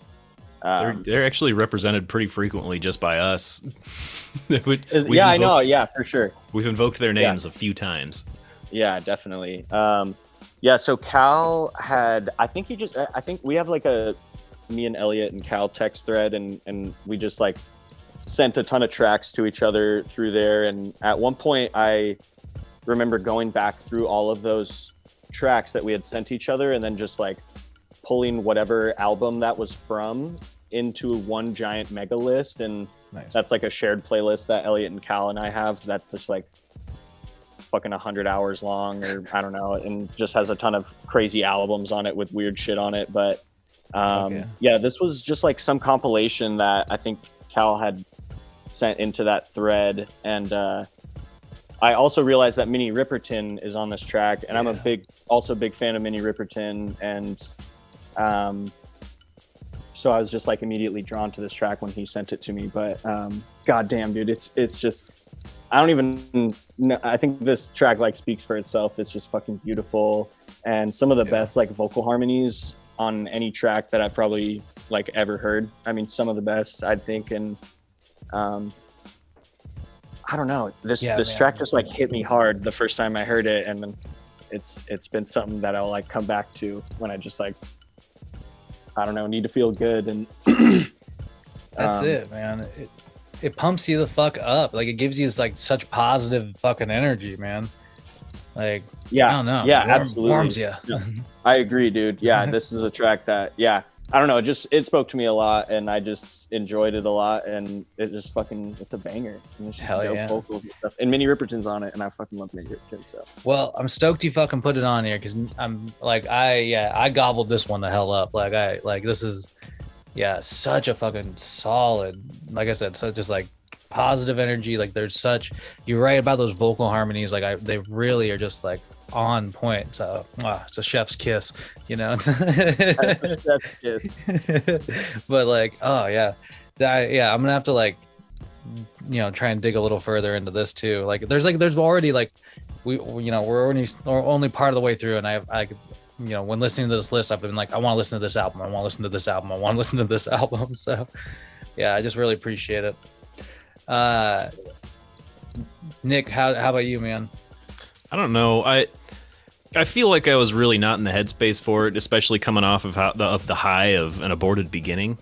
they're actually represented pretty frequently just by us. I know. Yeah, for sure. We've invoked their names a few times. Yeah, definitely. Yeah, so Cal had, I think we have like me and Elliot and Cal text thread, and we just like sent a ton of tracks to each other through there. And at one point I remember going back through all of those tracks that we had sent each other, and then just like pulling whatever album that was from into one giant mega list. And that's like a shared playlist that Elliot and Cal and I have, that's just like fucking 100 hours long, or I don't know, and just has a ton of crazy albums on it with weird shit on it. But yeah, this was just like some compilation that I think Cal had sent into that thread. And I also realized that Minnie Riperton is on this track, and I'm a big fan of Minnie Riperton, and so I was just like immediately drawn to this track when he sent it to me. But goddamn, dude, it's just, I don't even know, I think this track like speaks for itself. It's just fucking beautiful, and some of the best like vocal harmonies on any track that I've probably like ever heard. I mean, some of the best, I think. And I don't know, this track just like hit me hard the first time I heard it, and then it's been something that I'll like come back to when I just like, I don't know, need to feel good. And that's it, man. It pumps you the fuck up. Like, it gives you this like such positive fucking energy, man. Like, I don't know. Yeah, absolutely. Warms you. Yeah. I agree, dude. Yeah, this is a track that, I don't know, it spoke to me a lot, and I just enjoyed it a lot, and it just fucking, it's a banger. And it's just dope vocals and stuff. And Minnie Riperton's on it, and I fucking love Minnie Riperton. So. Well, I'm stoked you fucking put it on here, because I'm like, I gobbled this one the hell up. Like, this is, such a fucking solid, like I said, so just like positive energy. Like, you're right about those vocal harmonies. Like, they really are just like on point. So it's a chef's kiss, you know. It's a chef's kiss. But like, I'm gonna have to like try and dig a little further into this too. There's already we're only part of the way through, and I when listening to this list, I've been like, I want to listen to this album. I want to listen to this album. I want to listen to this album. So yeah, I just really appreciate it. Nick, how about you, man? I don't know. I feel like I was really not in the headspace for it, especially coming off of the high of An Aborted Beginning,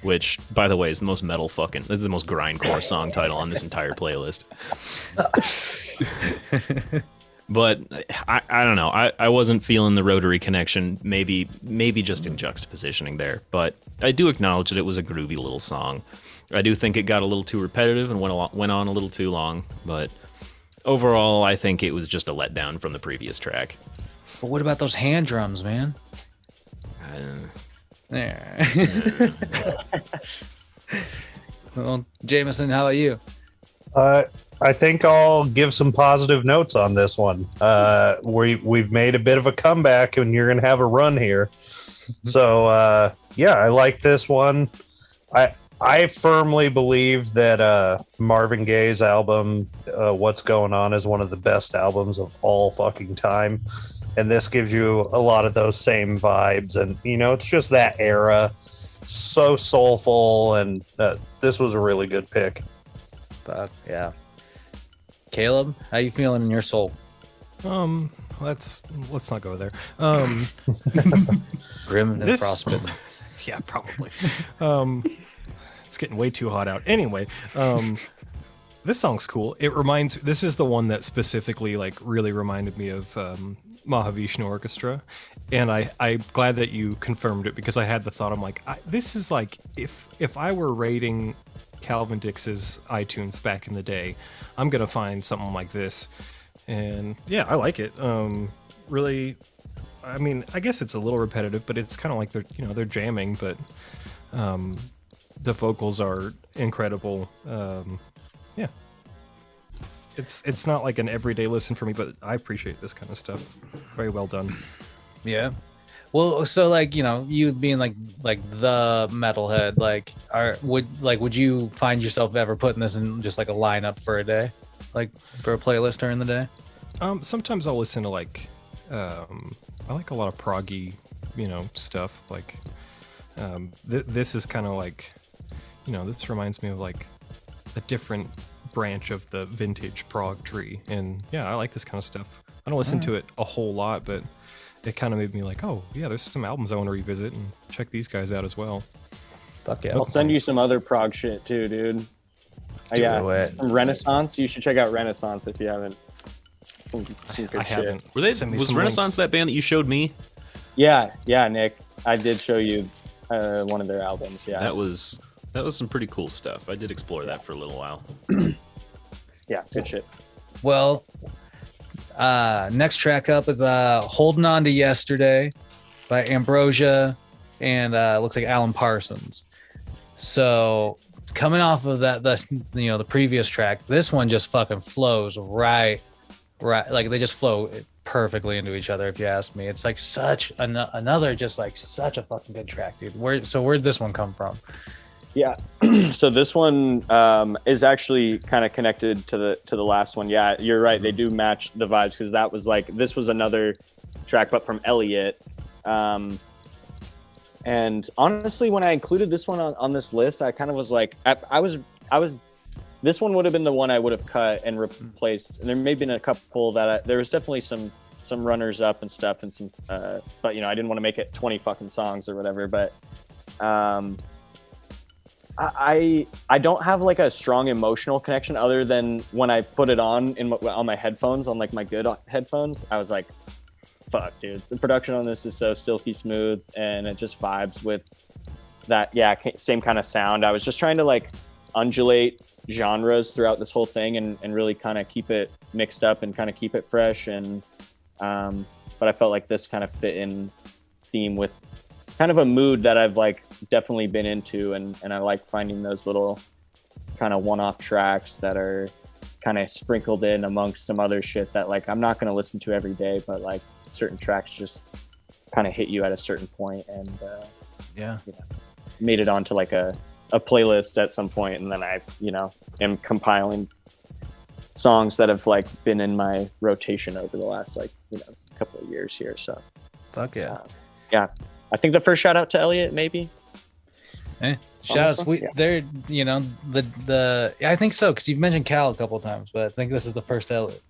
which, by the way, is the most metal this is the most grindcore song title on this entire playlist. But I don't know. I wasn't feeling the rotary connection. Maybe just in juxtapositioning there. But I do acknowledge that it was a groovy little song. I do think it got a little too repetitive and went on a little too long. But overall, I think it was just a letdown from the previous track. But what about those hand drums, man? There. Well, Jameson, how about you? I think I'll give some positive notes on this one. We've made a bit of a comeback, and you're going to have a run here. So, yeah, I like this one. I firmly believe that Marvin Gaye's album, What's Going On, is one of the best albums of all fucking time. And this gives you a lot of those same vibes. And, it's just that era. So soulful. And this was a really good pick. But, yeah. Caleb, how you feeling in your soul? Let's not go there. Grim and frostbitten. Yeah, probably. It's getting way too hot out. Anyway, this song's cool. This is the one that specifically really reminded me of Mahavishnu Orchestra, and I'm glad that you confirmed it, because I had the thought, I'm like, this is like if I were rating Calvin Dix's iTunes back in the day, I'm gonna find something like this. And yeah, I like it. Really, I mean, I guess it's a little repetitive, but it's kind of like they're jamming, but the vocals are incredible. Yeah, it's not like an everyday listen for me, but I appreciate this kind of stuff. Very well done. Yeah. Well, so you being like the metalhead, would you find yourself ever putting this in just like a lineup for a day, like for a playlist during the day? Sometimes I'll listen to I like a lot of proggy, stuff. This is kind of like, this reminds me of like a different branch of the vintage prog tree, and yeah, I like this kind of stuff. I don't listen to it a whole lot, but it kind of made me like, oh yeah, there's some albums I want to revisit and check these guys out as well. Fuck yeah. I'll send you some other prog shit too, dude. Yeah, some Renaissance. You should check out Renaissance if you haven't. Some good I shit. haven't. Was Renaissance links. that band that you showed me? Yeah, Nick. I did show you one of their albums. Yeah, That was some pretty cool stuff. I did explore that for a little while. yeah, good shit. Well, next track up is Holding On to Yesterday by Ambrosia and looks like Alan Parsons. So coming off of the previous track, this one just fucking flows right, like they just flow perfectly into each other, if you ask me. It's like such another just like such a fucking good track, dude. Where'd this one come from? Yeah, so this one is actually kind of connected to the last one. Yeah, you're right. They do match the vibes, because this was another track, but from Elliot. And honestly, when I included this one on this list, I kind of was like, I was. This one would have been the one I would have cut and replaced. And there may have been a couple that there was definitely some runners up and stuff, and some, but I didn't want to make it 20 fucking songs or whatever. But I don't have like a strong emotional connection other than when I put it on my headphones, on like my good headphones. I was like, fuck, dude, the production on this is so silky smooth, and it just vibes with that, same kind of sound. I was just trying to like undulate genres throughout this whole thing and really kind of keep it mixed up and kind of keep it fresh. And but I felt like this kind of fit in theme with kind of a mood that I've like definitely been into, and I like finding those little kind of one-off tracks that are kind of sprinkled in amongst some other shit that like I'm not going to listen to every day, but like certain tracks just kind of hit you at a certain point, and made it onto like a a playlist at some point, and then I, am compiling songs that have like been in my rotation over the last couple of years here. So fuck yeah. Yeah. I think the first shout out to Elliot, maybe. Shout outs. Yeah. They're, the I think so, because you've mentioned Cal a couple of times, but I think this is the first Elliot.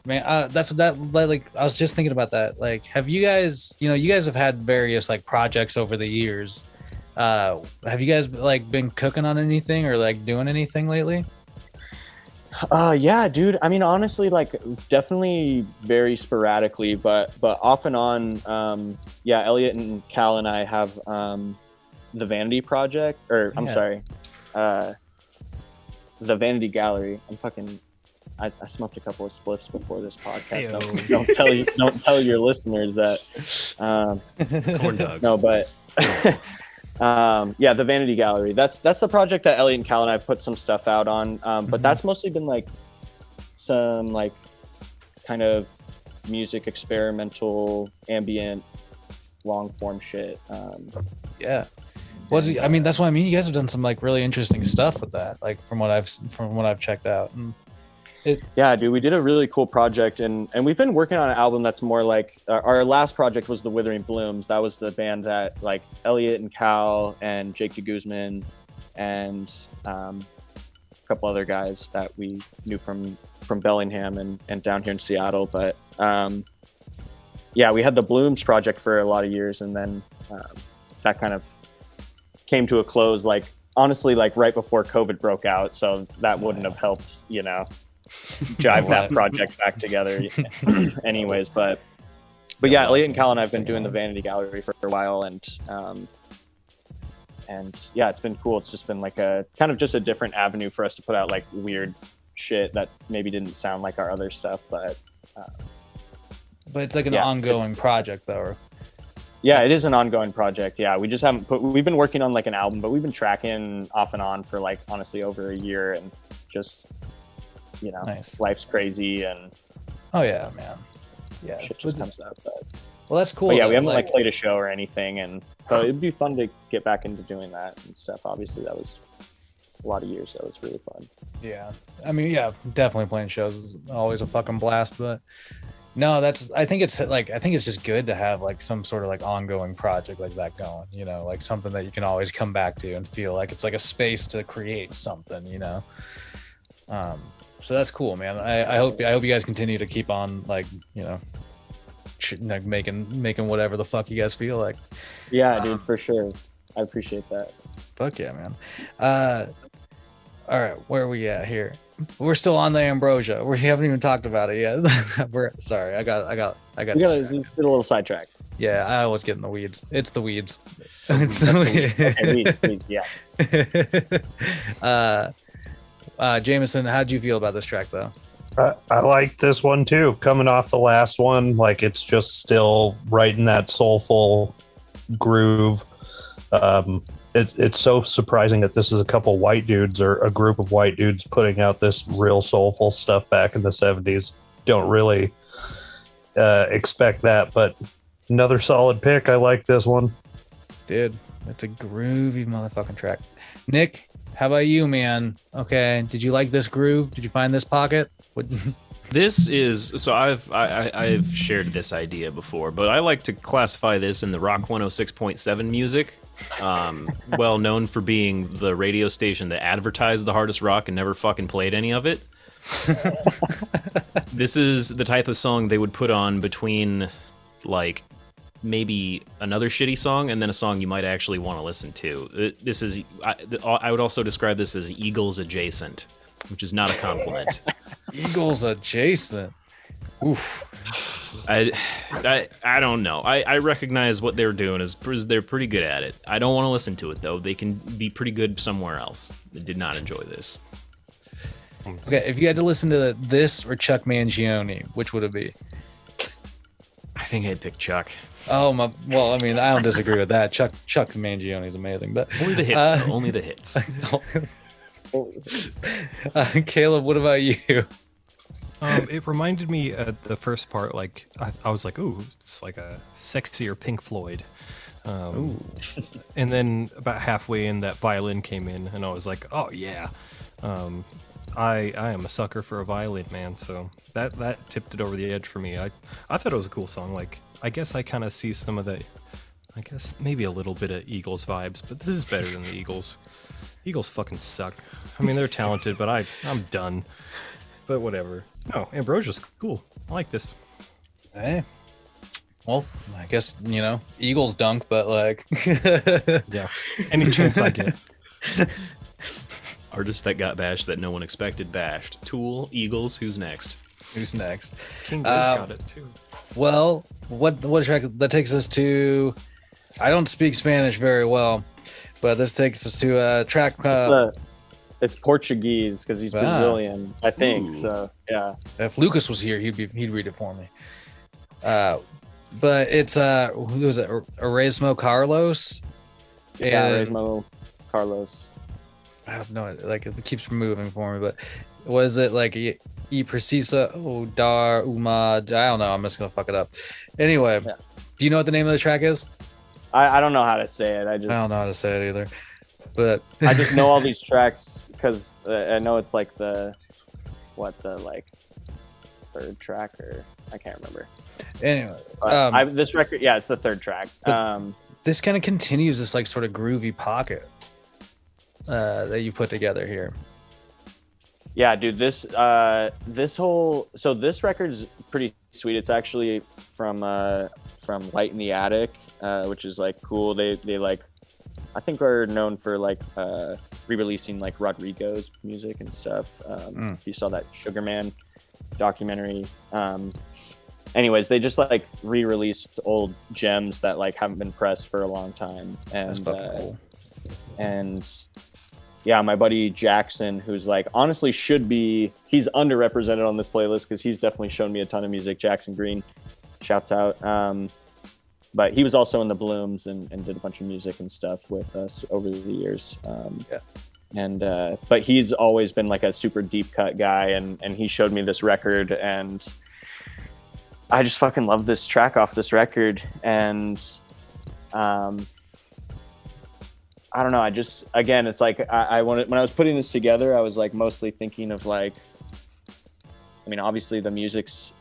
Man, like I was just thinking about that. Like, have you guys, you guys have had various like projects over the years. Have you guys like been cooking on anything or like doing anything lately? Yeah, dude. I mean, honestly, like definitely very sporadically, but off and on. Yeah, Elliot and Cal and I have the Vanity Project, or I'm sorry, the Vanity Gallery. I smoked a couple of spliffs before this podcast. Don't tell your listeners that. Corn dogs. No, but yeah, the Vanity Gallery. That's the project that Elliot and Cal and I put some stuff out on. But that's mostly been like some like kind of music, experimental, ambient, long form shit. Yeah. I mean, that's what I mean. You guys have done some like really interesting stuff with that, like from what I've checked out. Yeah, dude, we did a really cool project, and we've been working on an album that's more like our last project was the Withering Blooms. That was the band that like Elliot and Cal and Jake de Guzman and a couple other guys that we knew from Bellingham and down here in Seattle. But yeah, we had the Blooms project for a lot of years, and then that kind of came to a close, like honestly, like right before COVID broke out. So that wouldn't have helped, drive that project back together anyways. But yeah, Elliot and Cal and I have been doing the Vanity Gallery for a while, and yeah, it's been cool. It's just been like a kind of just a different avenue for us to put out like weird shit that maybe didn't sound like our other stuff, but it's like an ongoing project though. Yeah, it is an ongoing project. Yeah, we just we've been working on like an album, but we've been tracking off and on for like honestly over a year, and just nice. Life's crazy, and oh yeah, man, yeah, shit just comes up. Well, that's cool. But yeah, though. we haven't like played a show or anything, and so it'd be fun to get back into doing that and stuff. Obviously, that was a lot of years ago. It's really fun. Yeah, I mean, yeah, definitely playing shows is always a fucking blast, but. No, I think it's just good to have like some sort of like ongoing project like that going, like something that you can always come back to and feel like it's like a space to create something, so that's cool, man. I hope you guys continue to keep on like, like making whatever the fuck you guys feel like. Yeah, dude, for sure. I appreciate that. Fuck yeah, man. All right, where are we at here? We're still on the Ambrosia. We haven't even talked about it yet. We're sorry. I got. We got a little sidetrack. Yeah, I always get in the weeds. It's the weeds. It's the weeds, yeah. Jameson, how'd you feel about this track though? I like this one too. Coming off the last one, like it's just still right in that soulful groove. It's so surprising that this is a couple white dudes or a group of white dudes putting out this real soulful stuff back in the 70s. Don't really expect that, but another solid pick. I like this one. Dude, it's a groovy motherfucking track. Nick, how about you, man? Okay, did you like this groove? Did you find this pocket? This is so I've shared this idea before, but I like to classify this in the Rock 106.7 music. Well known for being the radio station that advertised the hardest rock and never fucking played any of it. This is the type of song they would put on between like maybe another shitty song and then a song you might actually want to listen to. This is I would also describe this as Eagles adjacent, which is not a compliment. Eagles adjacent. Oof. I don't know. I recognize what they're doing is they're pretty good at it. I don't want to listen to it though. They can be pretty good somewhere else. I did not enjoy this. Okay, if you had to listen to this or Chuck Mangione, which would it be? I think I'd pick Chuck. Oh my! Well, I mean, I don't disagree with that. Chuck Mangione is amazing, but only the hits. Though, only the hits. Caleb, what about you? It reminded me at the first part, like I was like, ooh, it's like a sexier Pink Floyd. And then about halfway in, that violin came in, and I was like, oh yeah. I am a sucker for a violin, man. So that tipped it over the edge for me. I thought it was a cool song. Like, I guess I kind of see some of the, I guess maybe a little bit of Eagles vibes, but this is better than the Eagles. Eagles fucking suck. I mean, they're talented, but I'm done. But whatever. Oh, Ambrosia's cool. I like this. Hey. Well, I guess, Eagles dunk, but like... Yeah. Any chance I get. Artist that got bashed that no one expected bashed. Tool, Eagles, who's next? Who's next? King Grizz got it too. Well, what track that takes us to? I don't speak Spanish very well, but this takes us to a track. It's Portuguese because he's Brazilian, I think. Ooh. So yeah. If Lucas was here, he'd read it for me. But it's who was it? Erasmo Carlos. Yeah, And- Erasmo Carlos. I have no idea. Like, it keeps moving for me, but was it like E Precisa Dar Uma? I don't know. I'm just gonna fuck it up. Anyway, Yeah. Do you know what the name of the track is? I don't know how to say it. I I don't know how to say it either. But I just know all these tracks because I know it's like the third track, or I can't remember. anyway, But this record, yeah, it's the third track. this kind of continues this like sort of groovy pocket that you put together here. Yeah, dude, this record's pretty sweet. It's actually from Light in the Attic, which is like cool. They like, I think are known for like re-releasing like Rodrigo's music and stuff. If you saw that Sugar Man documentary. Anyways, they just like re-released old gems that like haven't been pressed for a long time, That's fucking cool. and yeah, my buddy Jackson, who's like honestly he's underrepresented on this playlist because he's definitely shown me a ton of music. Jackson Green, shouts out. But he was also in the Blooms and did a bunch of music and stuff with us over the years. But he's always been like a super deep cut guy, and he showed me this record, and I just fucking love this track off this record. And I don't know. It's like when I was putting this together, I was like mostly thinking of like, I mean, obviously the music's,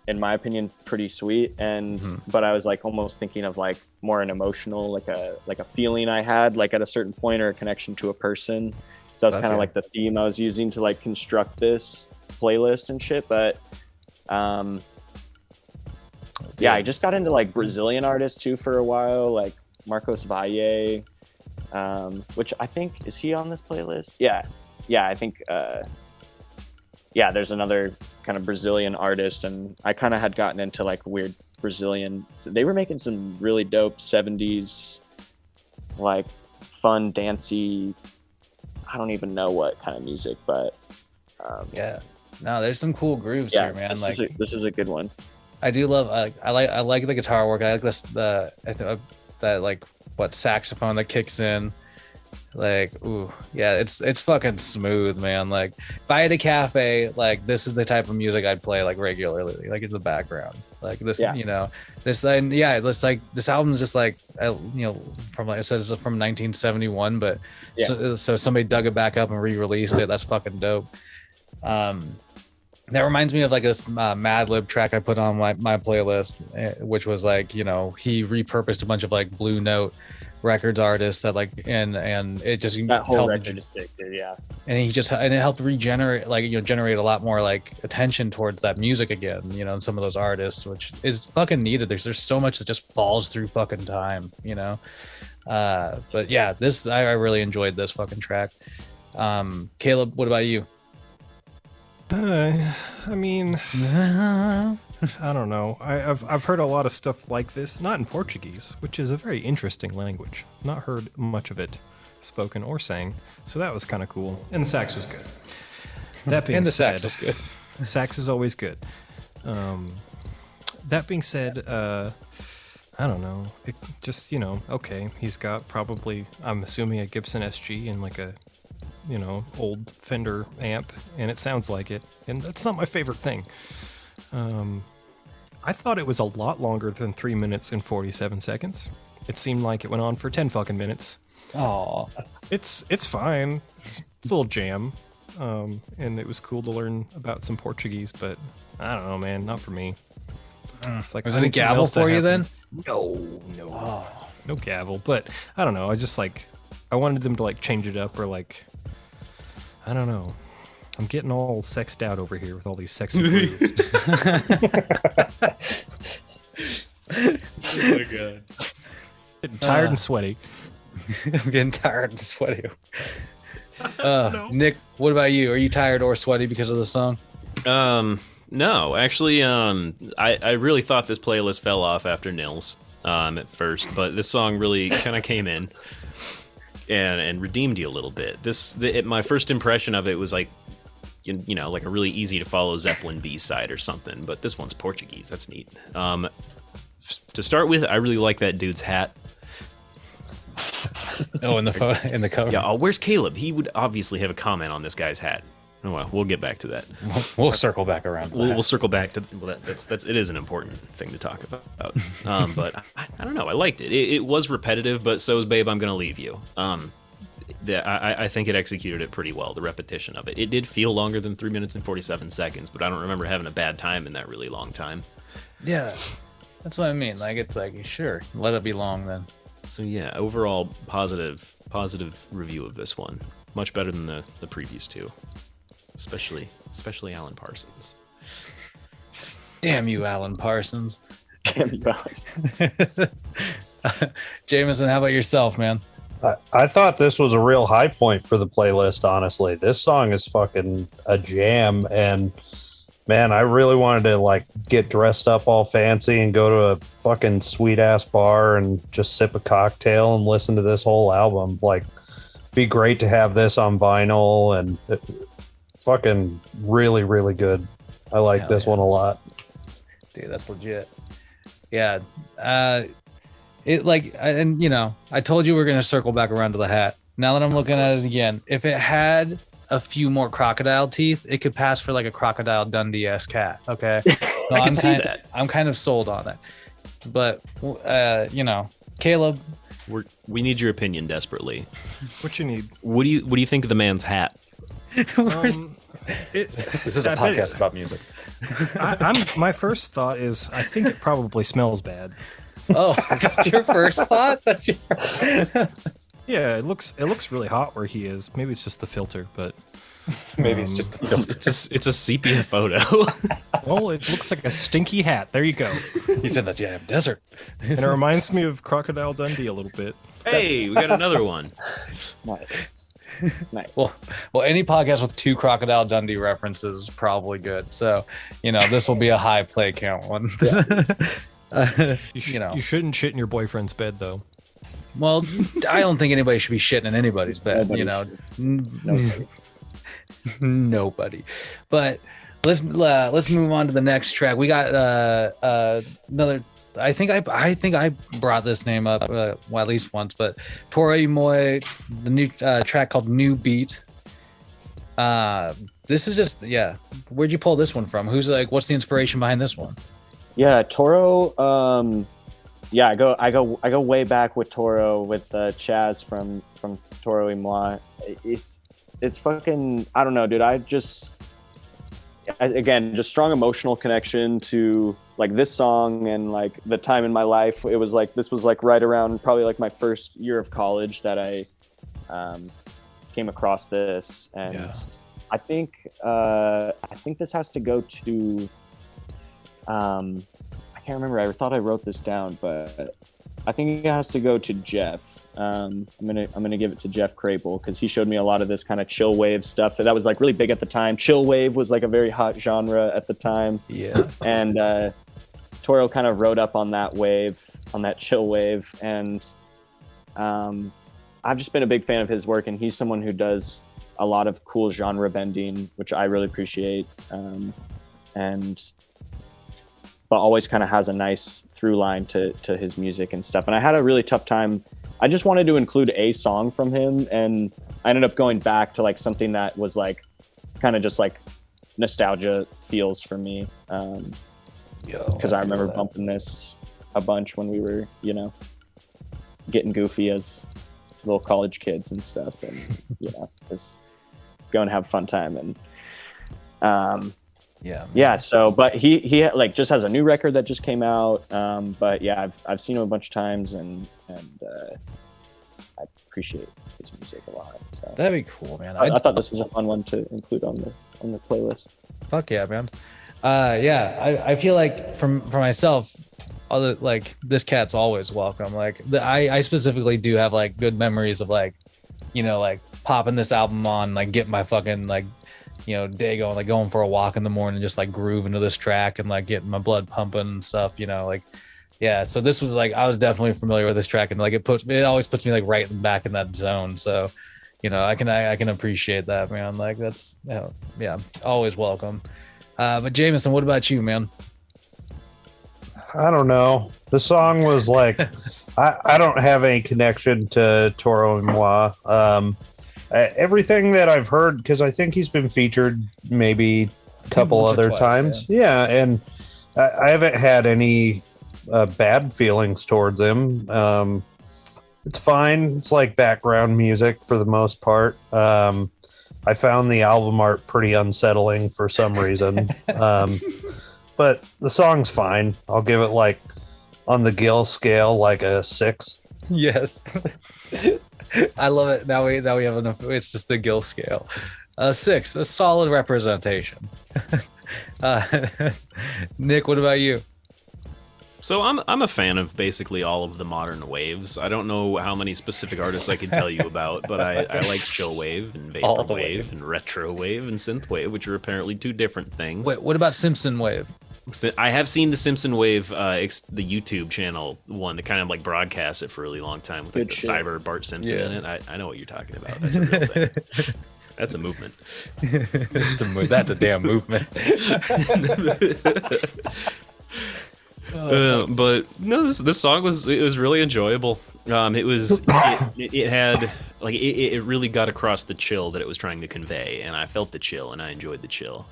in my opinion, pretty sweet, but I was like almost thinking of like more an emotional, like a feeling I had like at a certain point, or a connection to a person. So that's kind of like the theme I was using to like construct this playlist and shit. But yeah, I just got into like Brazilian artists too for a while, like Marcos Valle, which I think, is he on this playlist? Yeah, I think there's another kind of Brazilian artist, and I kind of had gotten into like weird Brazilian. They were making some really dope 70s, like fun, dancey, I don't even know what kind of music, but no, there's some cool grooves here, man. This is a good one. I do love. I like the guitar work. I like this. That like what saxophone that kicks in. Like, ooh, yeah, it's fucking smooth, man. Like, if I had a cafe, like this is the type of music I'd play like regularly, like in the background. Like this, it's like this album's just like, from like it says it's from 1971, but so somebody dug it back up and re-released it. That's fucking dope. That reminds me of like this Madlib track I put on my playlist, which was like, he repurposed a bunch of like Blue Note Records artists that like, and it just that whole record is sick, dude. Yeah, and it helped regenerate, like, generate a lot more like attention towards that music again, and some of those artists, which is fucking needed. There's so much that just falls through fucking time, but yeah, I really enjoyed this fucking track. Caleb, what about you? I mean, I don't know. I've heard a lot of stuff like this, not in Portuguese, which is a very interesting language. Not heard much of it spoken or sang, so that was kind of cool. And the sax was good. That being said, sax was good. Sax is always good. That being said, I don't know. It just, okay, he's got probably, I'm assuming, a Gibson SG and like a old Fender amp, and it sounds like it, and that's not my favorite thing. I thought it was a lot longer than 3 minutes and 47 seconds, it seemed like it went on for 10 fucking minutes. Oh, It's fine. It's a little jam. And it was cool to learn about some Portuguese, but I don't know, man, not for me. It's like, was I it a need something gavel else to for you happen. then? No, no gavel. But I don't know. I just like, I wanted them to like change it up or like, I don't know. I'm getting all sexed out over here with all these sexy grooves. Oh my god. Getting tired and sweaty. I'm getting tired and sweaty. Nick, what about you? Are you tired or sweaty because of the song? No, actually, I really thought this playlist fell off after Nils at first, but this song really kind of came in and redeemed you a little bit. My first impression of it was like, you know, like a really easy to follow Zeppelin B-side or something, but this one's Portuguese. That's neat. To start with, I really like that dude's hat. Oh, in the cover. Yeah, where's Caleb? He would obviously have a comment on this guy's hat. Oh, well, we'll get back to that. We'll circle back around. We'll circle back to that's it is an important thing to talk about. But I don't know. I liked it. It was repetitive, but so is Babe, I'm Gonna Leave You. I think it executed it pretty well. The repetition of it. It did feel longer than 3 minutes and 47 seconds, but I don't remember having a bad time in that really long time. Yeah, that's what I mean. Like, it's like, sure, let it be long then. So yeah, overall positive review of this one. Much better than the previous two, especially Alan Parsons. Damn you, Alan Parsons. Damn you, Alan. Jameson, how about yourself, man? I thought this was a real high point for the playlist, honestly. This song is fucking a jam, and man, I really wanted to like get dressed up all fancy and go to a fucking sweet ass bar and just sip a cocktail and listen to this whole album. Like, be great to have this on vinyl, and fucking really, really good. I like this one a lot. Dude, that's legit. Yeah. It like, and you know, I told you we're going to circle back around to the hat. Now that I'm looking at it again, if it had a few more crocodile teeth, it could pass for like a Crocodile Dundee-esque hat. Okay. So I can see that. I'm kind of sold on it, but you know, Caleb, We need your opinion desperately. What you need? What do you think of the man's hat? this is a podcast about music. My first thought is I think it probably smells bad. Oh, that's your first thought? That's your. Yeah, it looks really hot where he is. Maybe it's just the filter, but Maybe it's just the filter. It's a sepia photo. well, it looks like a stinky hat. There you go. He's in the damn desert. And it reminds me of Crocodile Dundee a little bit. Hey, we got another one. Nice. Well, any podcast with 2 Crocodile Dundee references is probably good. So, you know, this will be a high play count one. You shouldn't shit in your boyfriend's bed, though. Well, I don't think anybody should be shitting in anybody's bed. Nobody you know, Nobody. nobody. But let's move on to the next track. We got another. I think I brought this name up well, at least once, but Toro y Moi, the new track called New Beat. This is just Where'd you pull this one from? What's the inspiration behind this one? Yeah, Toro. I go way back with Toro with Chaz from Toro y Moi. It's fucking, I don't know, dude. Again, just strong emotional connection to like this song and like the time in my life. It was like, this was like right around probably like my first year of college that I came across this, and I think this has to go to I can't remember. I thought I wrote this down, but I think it has to go to Jeff. I'm gonna give it to Jeff Crable because he showed me a lot of this kind of chill wave stuff that was like really big at the time. Chill wave was like a very hot genre at the time. Yeah. And Toro kind of rode up on that wave, on that chill wave, and I've just been a big fan of his work, and he's someone who does a lot of cool genre bending, which I really appreciate. But always kind of has a nice through line to his music and stuff. And I had a really tough time. I just wanted to include a song from him, and I ended up going back to like something that was like kind of just like nostalgia feels for me. Because I remember bumping this a bunch when we were, getting goofy as little college kids and stuff, and just go and have a fun time. And so but he like just has a new record that just came out, but yeah, I've seen him a bunch of times, and I appreciate his music a lot. So That'd be cool, man. I thought this was a fun one to include on the playlist. Fuck yeah, man. I feel like for myself, like this cat's always welcome. Like I specifically do have like good memories of like, like popping this album on, like getting my fucking like, day going, like going for a walk in the morning, just like grooving to this track and like getting my blood pumping and stuff, like, yeah. So this was like, I was definitely familiar with this track, and like it always puts me like right back in that zone. So, I can appreciate that, man. Like that's, always welcome. But Jameson, what about you, man? I don't know. The song was like, I don't have any connection to Toro y Moi. Everything that I've heard, because I think he's been featured maybe a couple other times. Yeah, and I haven't had any bad feelings towards him. It's fine. It's like background music for the most part. I found the album art pretty unsettling for some reason. But the song's fine. I'll give it like on the Gill scale, like a 6. Yes. I love it. Now we have enough. It's just the Gill scale. 6, a solid representation. Nick, what about you? So I'm a fan of basically all of the modern waves. I don't know how many specific artists I could tell you about, but I like chill wave and vapor wave and retro wave and synth wave, which are apparently 2 different things. Wait, what about Simpson wave? I have seen the Simpson wave, the YouTube channel one that kind of like broadcasts it for a really long time with like the cyber Bart Simpson in it. I know what you're talking about. That's a real thing. That's a movement. That's a damn movement. But no, this song was really enjoyable. It had like it really got across the chill that it was trying to convey, and I felt the chill, and I enjoyed the chill.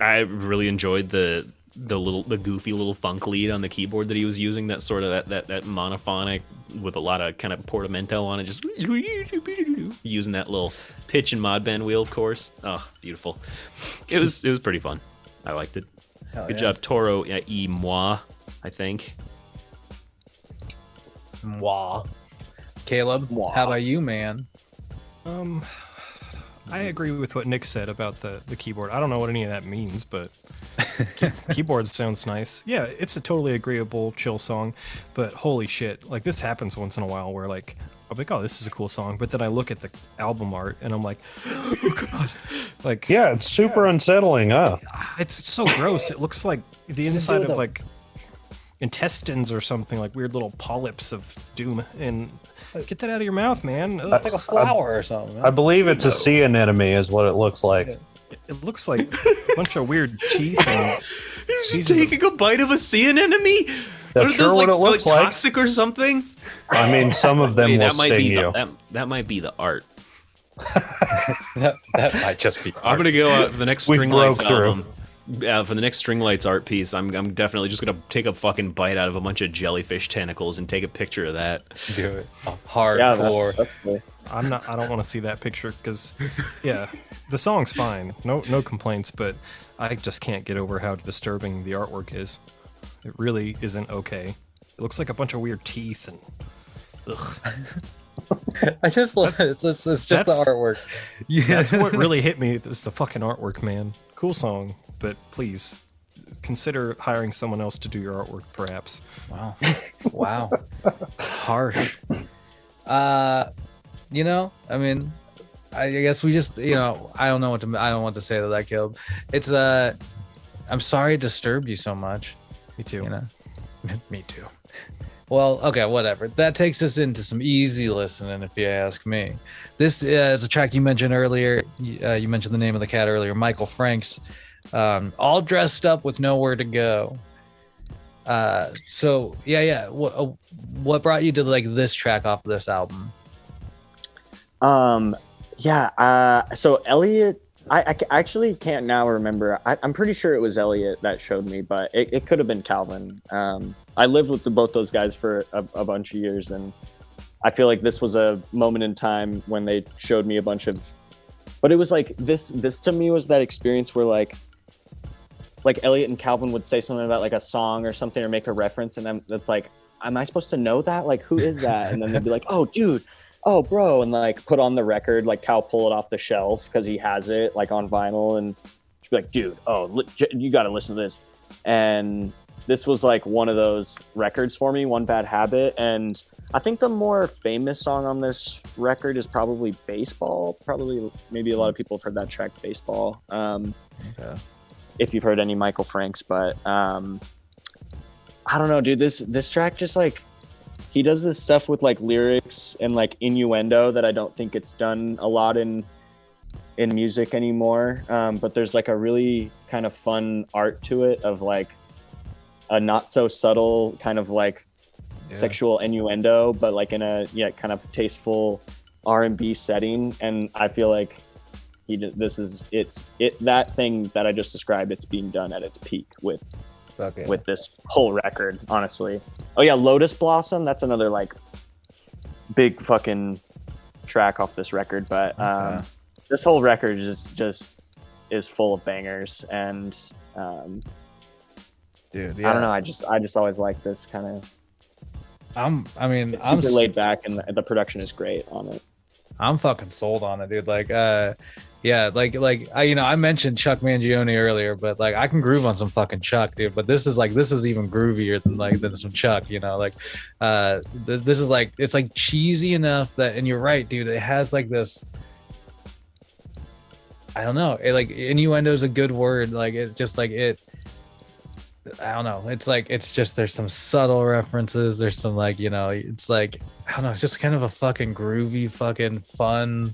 I really enjoyed the goofy little funk lead on the keyboard that he was using. That sort of that monophonic with a lot of kind of portamento on it, just using that little pitch and mod band wheel, of course. Oh, beautiful! It was pretty fun. I liked it. Good job, Toro y Moi, I think. Moi. Caleb, how about you, man? I agree with what Nick said about the keyboard. I don't know what any of that means, but keyboard sounds nice. Yeah, it's a totally agreeable, chill song, but holy shit, like this happens once in a while where like, I'm like, oh, this is a cool song, but then I look at the album art and I'm like, oh god, like yeah, it's super unsettling, huh? It's so gross. It looks like the inside of like intestines or something, like weird little polyps of doom. And get that out of your mouth, man. Like a flower or something. Man. I believe it's a sea anemone is what it looks like. It looks like a bunch of weird teeth. And he's taking a bite of a sea anemone. That's sure what it looks like. Toxic or something? I mean, some of them will sting you. That might be the art. that might just be art. I'm gonna go out for the next String Lights album. For the next String Lights art piece, I'm definitely just gonna take a fucking bite out of a bunch of jellyfish tentacles and take a picture of that. Do it. Hardcore. That's cool. I don't want to see that picture because, yeah, the song's fine. No complaints, but I just can't get over how disturbing the artwork is. It really isn't okay. It looks like a bunch of weird teeth and ugh. I just love it. It's just the artwork. Yeah, that's what really hit me. It's the fucking artwork, man. Cool song, but please consider hiring someone else to do your artwork, perhaps. Wow. Harsh. I mean, I guess we just, I don't know what to say to that, Caleb. It's I'm sorry it disturbed you so much. Me too. Me too. Well, okay, whatever. That takes us into some easy listening, if you ask me. This is a track you mentioned earlier. You mentioned the name of the cat earlier, Michael Franks. All dressed up with nowhere to go. So yeah. What brought you to like this track off of this album? So Elliot actually can't now remember. I'm pretty sure it was Elliot that showed me, but it could have been Calvin. I lived with both those guys for a bunch of years, and I feel like this was a moment in time when they showed me a bunch of. But it was like this to me was that experience where like Elliot and Calvin would say something about like a song or something or make a reference, and then it's like, am I supposed to know that? Like, who is that? And then they'd be like, oh, dude. Oh, bro, and like put on the record, like Cal pull it off the shelf because he has it like on vinyl, and she'd be like, dude, you got to listen to this. And this was like one of those records for me, One Bad Habit. And I think the more famous song on this record is probably Baseball. Probably, maybe a lot of people have heard that track, Baseball. Okay. If you've heard any Michael Franks, but I don't know, dude. This track just like. He does this stuff with like lyrics and like innuendo that I don't think it's done a lot in music anymore. But there's like a really kind of fun art to it of like a not so subtle kind of like sexual innuendo, but like in a kind of tasteful R&B setting. And I feel like that thing that I just described, it's being done at its peak with this whole record, honestly. Oh yeah, Lotus Blossom, that's another like big fucking track off this record, but this whole record is full of bangers, and dude, I don't know, I just always like this kind of it's super laid back, and the production is great on it. I'm fucking sold on it, dude. Like I mentioned Chuck Mangione earlier, but like I can groove on some fucking Chuck, dude. But this is even groovier than some Chuck, you know. Like this is like, it's like cheesy enough that, and you're right, dude. It has like this. I don't know. Like innuendo is a good word. Like it's just like it. I don't know. It's like, it's just, there's some subtle references. There's some like, you know, it's like, I don't know. It's just kind of a fucking groovy, fucking fun,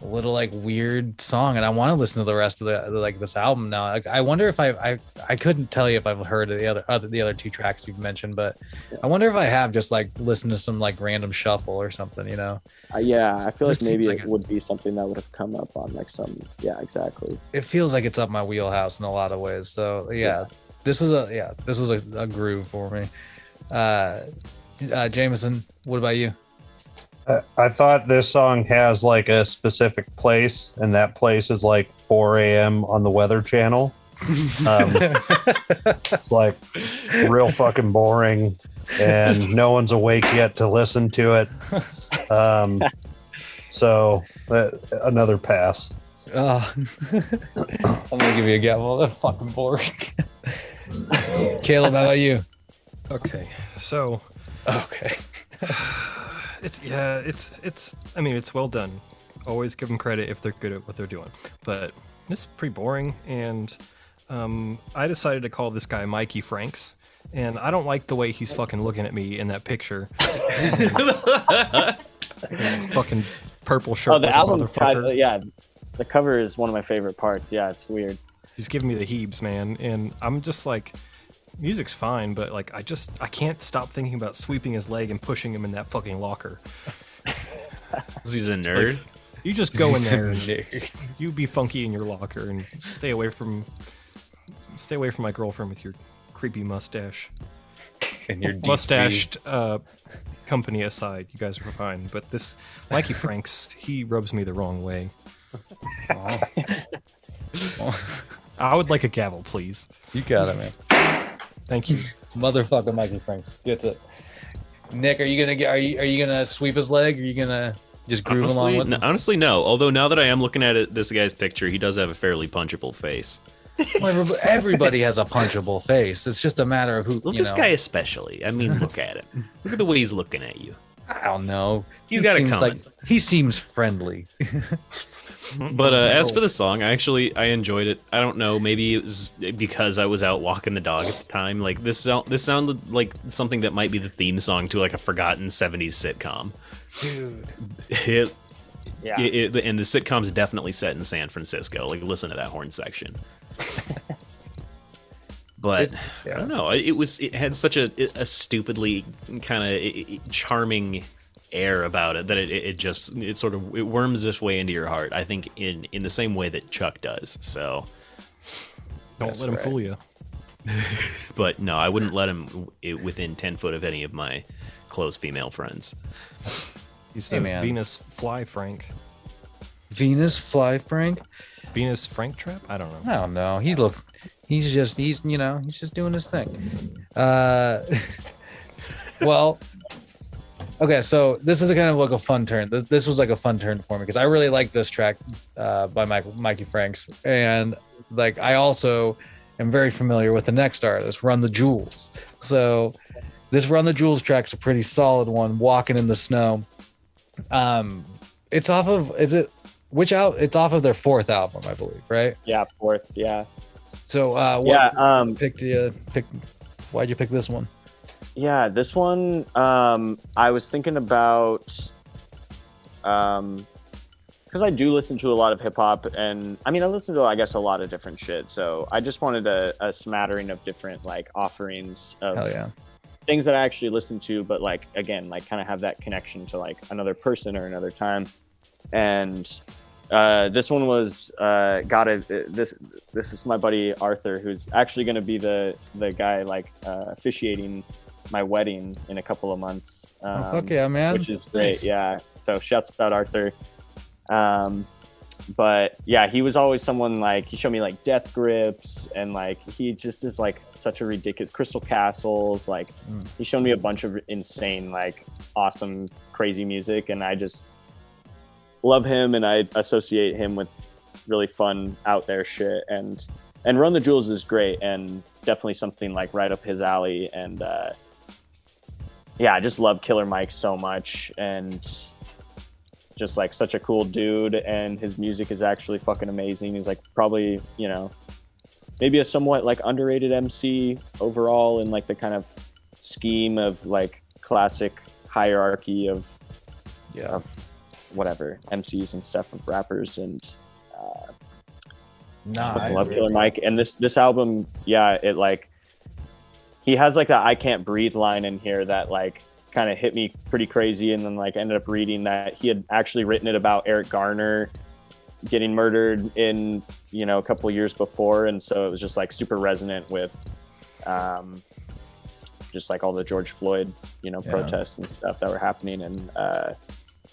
little like weird song. And I want to listen to the rest of like this album now. Like, I wonder if I couldn't tell you if I've heard of the other two tracks you've mentioned, but I wonder if I have just like listened to some like random shuffle or something, you know? Yeah, I feel like maybe it would be something that would have come up on like some, exactly. It feels like it's up my wheelhouse in a lot of ways. So yeah. This is a groove for me. Jameson, what about you? I thought this song has like a specific place, and that place is like 4 a.m. on the Weather Channel. Like real fucking boring, and no one's awake yet to listen to it. So another pass. I'm gonna give you a gavel. That's fucking boring. Caleb, how about you? Okay, so it's well done. Always give them credit if they're good at what they're doing, but it's pretty boring. And I decided to call this guy Mikey Franks, and I don't like the way he's fucking looking at me in that picture. Fucking purple shirt. Oh, the album title, the cover is one of my favorite parts. Yeah, it's weird. He's giving me the heebs, man, and I'm just like, music's fine, but like I can't stop thinking about sweeping his leg and pushing him in that fucking locker. He's a nerd. Like, you just go in there and you be funky in your locker and stay away from my girlfriend with your creepy mustache. And your mustached company aside, you guys are fine, but this Mikey Franks, he rubs me the wrong way. I would like a gavel, please. You got it, man. Thank you. Motherfucking Mikey Franks gets it. Nick, are you gonna sweep his leg? Or are you gonna just groove along with him? Honestly, no. Although now that I am looking at it, this guy's picture, he does have a fairly punchable face. Well, everybody has a punchable face. It's just a matter of who. This guy especially. I mean, look at him. Look at the way he's looking at you. I don't know. He's got it coming. He seems friendly. But as for the song, I enjoyed it. I don't know, maybe it was because I was out walking the dog at the time. Like this sounded like something that might be the theme song to like a forgotten 70s sitcom. Dude. And the sitcom's definitely set in San Francisco. Like, listen to that horn section. But I don't know. It had such a stupidly kind of charming air about it that it sort of it worms its way into your heart. I think in the same way that Chuck does. So Don't let him fool you. but no, I wouldn't let him within 10 foot of any of my close female friends. He's Hey, the man. Venus Fly Frank. Venus Fly Frank? Venus Frank Trap? I don't know. I don't know. He's just doing his thing. Well, okay, so this is a kind of like a fun turn. This was like a fun turn for me because I really like this track by Mikey Franks, and like I also am very familiar with the next artist, Run the Jewels. So this Run the Jewels track is a pretty solid one. Walking in the Snow. It's off of it's off of their fourth album, I believe, right? Yeah, fourth. Yeah. So why'd you pick this one? Yeah, this one, I was thinking about, because I do listen to a lot of hip hop, and I mean, I listen to, I guess, a lot of different shit. So I just wanted a smattering of different like offerings of Hell yeah. things that I actually listen to, but like, again, like kind of have that connection to like another person or another time. And this one was this is my buddy Arthur, who's actually going to be the guy like officiating my wedding in a couple of months. Fuck yeah, man. Which is great. Nice. Yeah. So shouts out Arthur. But yeah, he was always someone like, he showed me like Death Grips, and like he just is like such a ridiculous Crystal Castles. Like he showed me a bunch of insane, like awesome, crazy music, and I just love him, and I associate him with really fun out there shit. And Run the Jewels is great, and definitely something like right up his alley. And yeah, I just love Killer Mike so much, and just like such a cool dude, and his music is actually fucking amazing. He's like probably, you know, maybe a somewhat like underrated MC overall in like the kind of scheme of like classic hierarchy of whatever MCs and stuff, of rappers. And I love Killer Mike. And this album, yeah, it like, he has like that I can't breathe line in here that like kind of hit me pretty crazy. And then like ended up reading that he had actually written it about Eric Garner getting murdered in, you know, a couple of years before. And so it was just like super resonant with just like all the George Floyd, you know, protests and stuff that were happening. And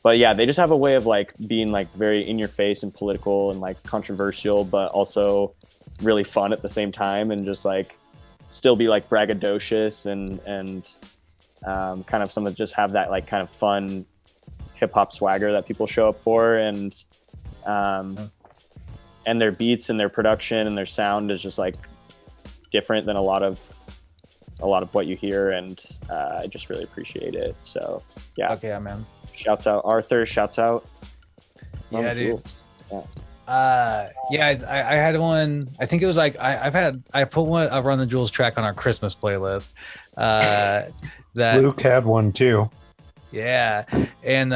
but yeah, they just have a way of like being like very in your face and political and like controversial, but also really fun at the same time, and just like still be like braggadocious and kind of some of just have that like kind of fun hip hop swagger that people show up for. And their beats and their production and their sound is just like different than a lot of what you hear, and I just really appreciate it. So yeah. Okay, man. Shouts out Arthur. Shouts out. Yeah, dude. Yeah. I had one. I think it was like I put one a Run the Jewels track on our Christmas playlist. That Luke had one too. Yeah, and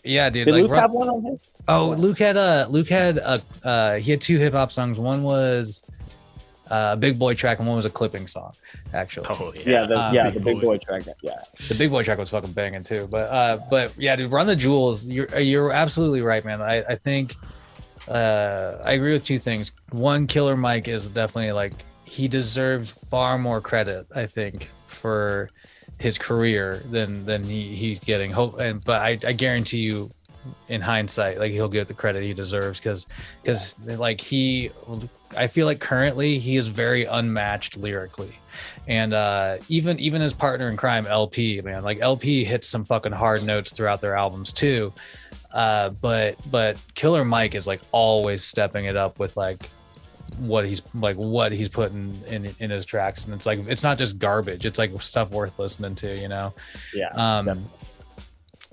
yeah, dude. Did like, Luke have one on his? Oh, Luke had he had two hip hop songs. One was a Big Boy track, and one was a clipping song, actually. Oh yeah. Yeah, the Big Boy track. Yeah. The Big Boy track was fucking banging too. But yeah, dude, Run the Jewels. You're absolutely right, man. I think I agree with two things. One, Killer Mike is definitely like, he deserves far more credit, I think, for his career than he's getting. But I guarantee you, in hindsight, like he'll get the credit he deserves, because like I feel like currently he is very unmatched lyrically. And even his partner in crime, LP, man, like LP hits some fucking hard notes throughout their albums too. But Killer Mike is like always stepping it up with like what he's putting in his tracks. And it's like, it's not just garbage, it's like stuff worth listening to, you know? Yeah.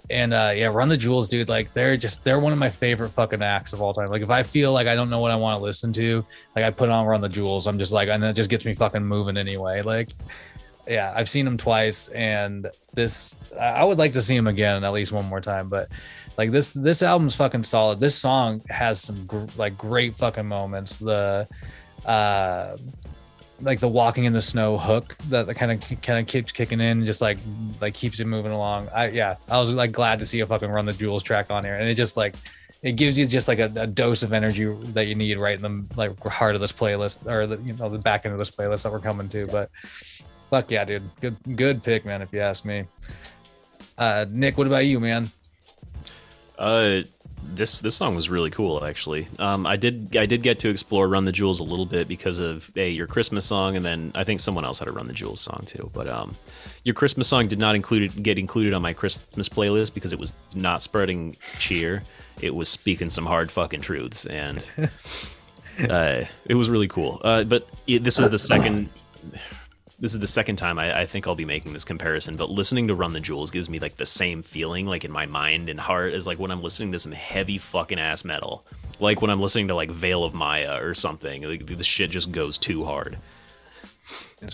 And Run the Jewels, dude, like they're one of my favorite fucking acts of all time. Like if I feel like I don't know what I want to listen to, like I put on Run the Jewels, I'm just like, and it just gets me fucking moving anyway. Like, yeah, I've seen them twice, and I would like to see him again at least one more time. But like this album's fucking solid. This song has some great fucking moments. like the walking in the snow hook that kind of keeps kicking in, just like keeps it moving along. I was like glad to see a fucking Run the Jewels track on here, and it just like it gives you just like a dose of energy that you need right in the like heart of this playlist, or the back end of this playlist that we're coming to. But fuck yeah, dude, good pick, man, if you ask me. Nick, what about you, man? This song was really cool, actually. I did get to explore Run the Jewels a little bit because of your Christmas song, and then I think someone else had a Run the Jewels song too. But your Christmas song did not get included on my Christmas playlist because it was not spreading cheer. It was speaking some hard fucking truths, and it was really cool. But this is the second. This is the second time I think I'll be making this comparison, but listening to Run the Jewels gives me like the same feeling like in my mind and heart as like when I'm listening to some heavy fucking ass metal. Like when I'm listening to like Veil of Maya or something, like the shit just goes too hard.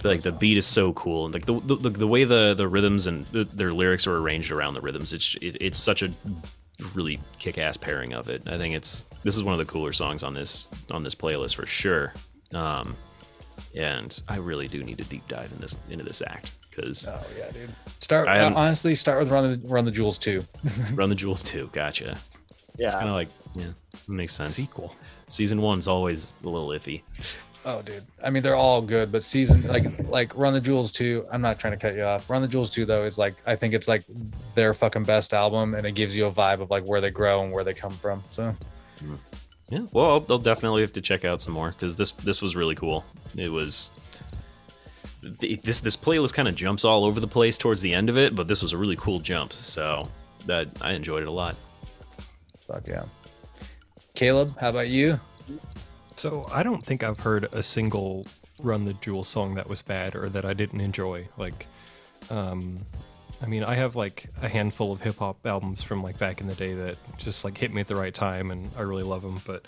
Like the beat is so cool, and like the way the rhythms and their lyrics are arranged around the rhythms, it's such a really kick-ass pairing of it. I think this is one of the cooler songs on this playlist for sure. And I really do need to deep dive into this act because yeah, dude. Honestly, start with Run the Jewels 2. Run the Jewels 2, gotcha. Yeah, it's kind of like it makes sense. Sequel. Season 1's always a little iffy. Oh, dude. I mean, they're all good, but season like Run the Jewels 2. I'm not trying to cut you off. Run the Jewels 2 though is like I think it's like their fucking best album, and it gives you a vibe of like where they grow and where they come from. So. Yeah, well, I'll definitely have to check out some more because this was really cool. It was this playlist kind of jumps all over the place towards the end of it, but this was a really cool jump, so that I enjoyed it a lot. Fuck yeah, Caleb, how about you? So I don't think I've heard a single Run the Jewels song that was bad or that I didn't enjoy. Like, I mean, I have like a handful of hip hop albums from like back in the day that just like hit me at the right time, and I really love them. But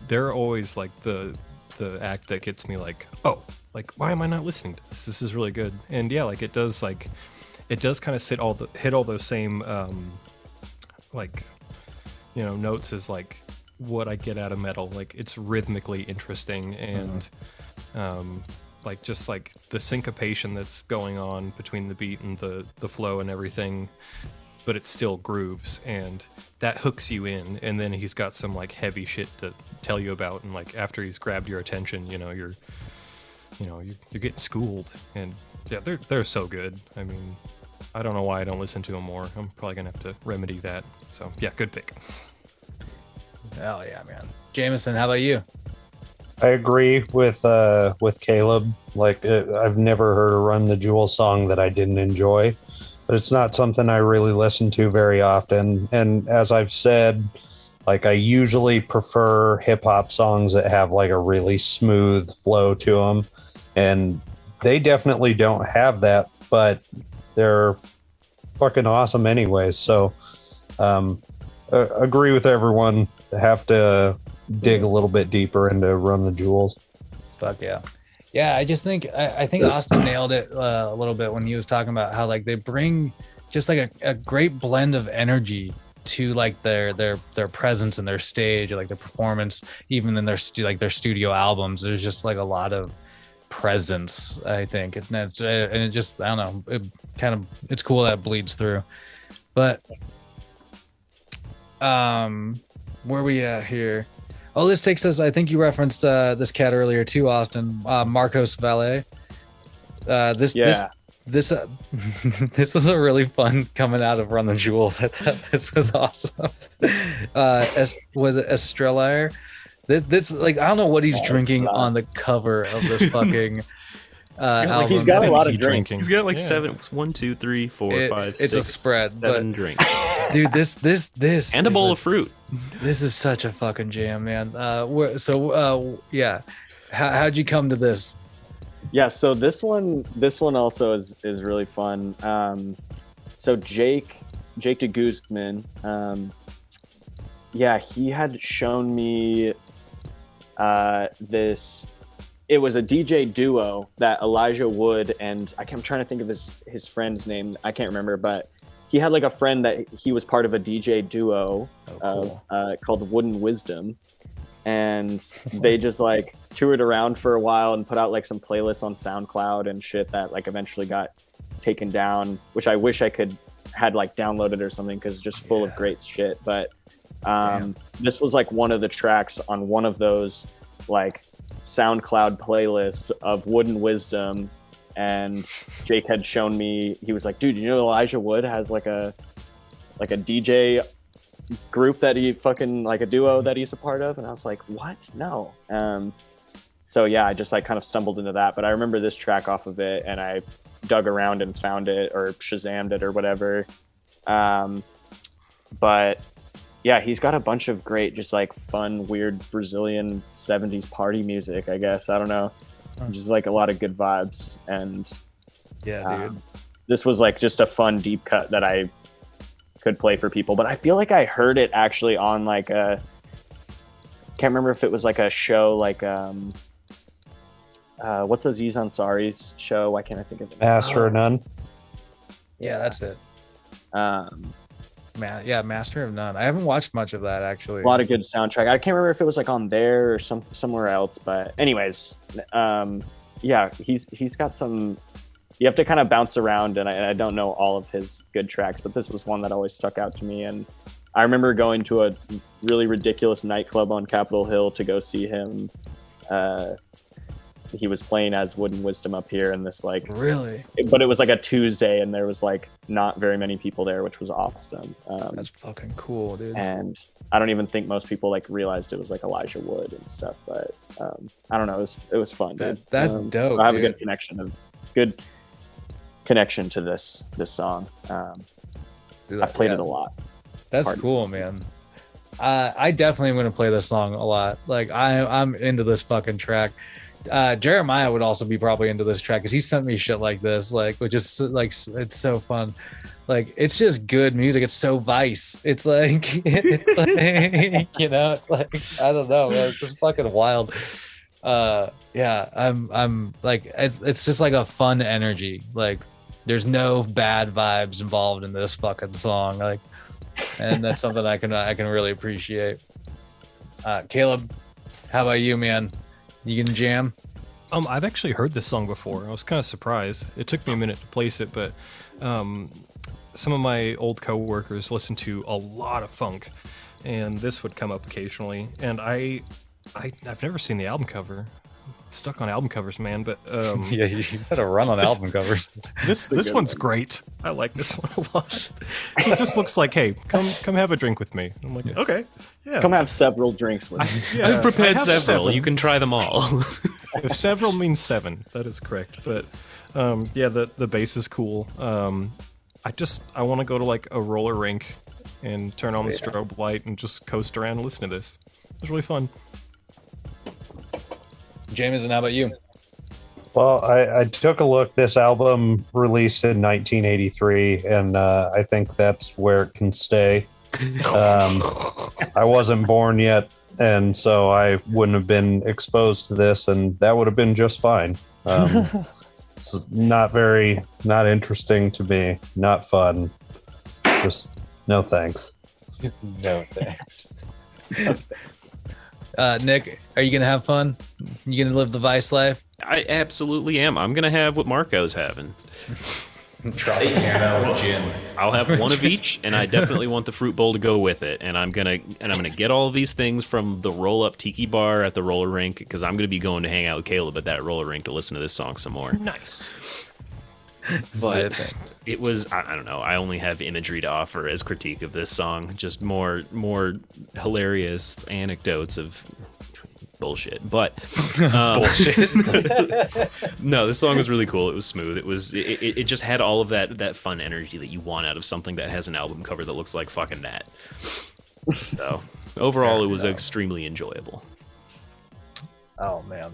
they're always like the act that gets me like, oh, like why am I not listening to this? This is really good. And yeah, like it does kind of hit all those same like notes as like what I get out of metal. Like it's rhythmically interesting and like just like the syncopation that's going on between the beat and the flow and everything, but it still grooves, and that hooks you in. And then he's got some like heavy shit to tell you about, and like after he's grabbed your attention, you're getting schooled. And yeah, they're so good. I mean, I don't know why I don't listen to them more. I'm probably gonna have to remedy that. So yeah, good pick. Hell yeah, man. Jameson, how about you? I agree with Caleb. Like I've never heard a Run the Jewels song that I didn't enjoy, but it's not something I really listen to very often. And as I've said, like I usually prefer hip hop songs that have like a really smooth flow to them, and they definitely don't have that, but they're fucking awesome anyways. So agree with everyone. Have to dig a little bit deeper into Run the Jewels. Fuck yeah. Yeah, I just think I think Austin nailed it a little bit when he was talking about how like they bring just like a great blend of energy to like their presence and their stage, or like their performance, even in their studio albums. There's just like a lot of presence, I think, and it just, I don't know, it's cool that it bleeds through. But where are we at here? Oh, this takes us, I think you referenced this cat earlier too, Austin. Marcos Valle. This was a really fun coming out of Run the Jewels. I thought this was awesome. Was it Estrella? This like, I don't know what he's drinking on the cover of this fucking album. He's got a lot of drinking. He's got like 1, 2, 3, 4, 5, it's 6, a spread, 7 drinks. Dude, this And a bowl of fruit. This is such a fucking jam, man. Yeah. How'd you come to this? Yeah, so this one also is really fun. So Jake de Guzman, yeah, he had shown me this. It was a DJ duo that Elijah Wood and I'm trying to think of his friend's name. I can't remember, but he had like a friend that he was part of a DJ duo called Wooden Wisdom. and they just like toured around for a while and put out like some playlists on SoundCloud and shit that like eventually got taken down, which I wish I had like downloaded or something, because it's just full of great shit. But this was like one of the tracks on one of those like SoundCloud playlists of Wooden Wisdom. And Jake had shown me, he was like, dude, you know Elijah Wood has like a DJ group that he fucking, like a duo that he's a part of? And I was like, what? No. So yeah, I just like kind of stumbled into that. But I remember this track off of it, and I dug around and found it, or Shazammed it or whatever. But yeah, he's got a bunch of great, just like fun, weird Brazilian 70s party music, I guess. I don't know. Just like a lot of good vibes. And Yeah, dude. This was like just a fun deep cut that I could play for people. But I feel like I heard it actually on like a, can't remember if it was like a show like what's Aziz Ansari's show? Why can't I think of it? Master of None. Yeah, that's it. Master of None. I haven't watched much of that actually. A lot of good soundtrack. I can't remember if it was like on there or somewhere else, but anyways, yeah, he's got some. You have to kind of bounce around, and I don't know all of his good tracks, but this was one that always stuck out to me. And I remember going to a really ridiculous nightclub on Capitol Hill to go see him. He was playing as Wooden Wisdom up here, and this like Really? but it was like a Tuesday, and there was like not very many people there, which was awesome. That's fucking cool, dude. And I don't even think most people like realized it was like Elijah Wood and stuff, but I don't know, it was fun, dude. That's dope. So I have dude. a good connection to this song. Dude, I played it a lot. That's Parties cool, and stuff. man. I definitely am gonna play this song a lot. Like I'm into this fucking track. Jeremiah would also be probably into this track because he sent me shit like this, like, which is like, it's so fun. Like, it's just good music. It's so Vice. It's like, you know, it's like, I don't know, man. It's just fucking wild. Yeah, I'm like, it's just like a fun energy. Like, there's no bad vibes involved in this fucking song. Like, and that's something I can really appreciate. Caleb, how about you, man? You can jam? I've actually heard this song before. I was kind of surprised. It took me a minute to place it, but some of my old coworkers listen to a lot of funk, and this would come up occasionally. And I've never seen the album cover. Stuck on album covers, man. But Yeah, you better run on album covers. this one's great. I like this one a lot. It just looks like, hey, come have a drink with me. I'm like, okay, yeah. Come have several drinks with me. Yeah, I've prepared I have several. 7. You can try them all. If several means 7, that is correct. But yeah, the bass is cool. I want to go to like a roller rink and turn on the strobe light and just coast around and listen to this. It was really fun. Jameson, how about you? Well, I took a look. This album released in 1983, and I think that's where it can stay. I wasn't born yet, and so I wouldn't have been exposed to this, and that would have been just fine. It's not interesting to me, not fun. Just no thanks. Just no thanks. Nick, are you gonna have fun? You gonna live the Vice life? I absolutely am. I'm gonna have what Marco's having. Tropicana gin. I'll have one of each, and I definitely want the fruit bowl to go with it. And I'm gonna get all of these things from the roll up tiki bar at the roller rink, because I'm gonna be going to hang out with Caleb at that roller rink to listen to this song some more. Nice. But it was, I don't know, I only have imagery to offer as critique of this song, just more hilarious anecdotes of bullshit. But bullshit. No, this song was really cool. It was smooth. It just had all of that fun energy that you want out of something that has an album cover that looks like fucking that. So overall, it was extremely enjoyable. Oh man.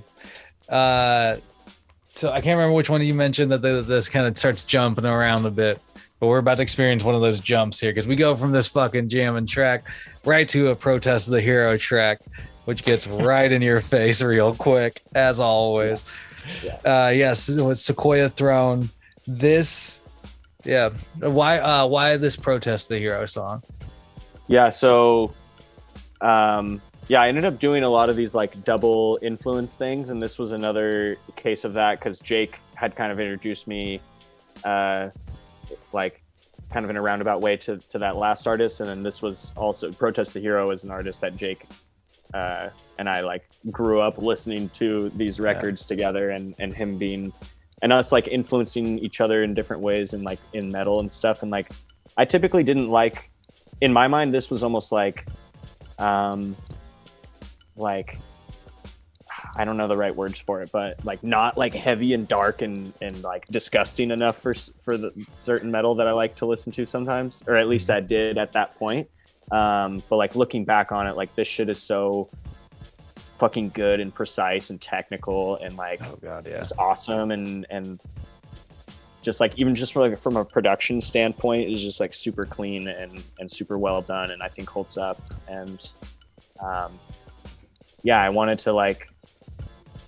So I can't remember which one you mentioned that this kind of starts jumping around a bit, but we're about to experience one of those jumps here, because we go from this fucking jamming track right to a Protest of the Hero track, which gets right in your face real quick, as always. Yes, with Sequoia Throne. This, yeah. Why this Protest of the Hero song? Yeah, so yeah, I ended up doing a lot of these like double influence things, and this was another case of that because Jake had kind of introduced me, like, kind of in a roundabout way to that last artist, and then this was also Protest the Hero is an artist that Jake and I like grew up listening to these records together, and him being and us like influencing each other in different ways and like in metal and stuff. And like I typically didn't like, in my mind, this was almost like I don't know the right words for it, but like not like heavy and dark and like disgusting enough for the certain metal that I like to listen to sometimes, or at least I did at that point. But like looking back on it, like this shit is so fucking good and precise and technical and like just awesome and just like even just from a production standpoint is just like super clean and super well done, and I think holds up. And I wanted to like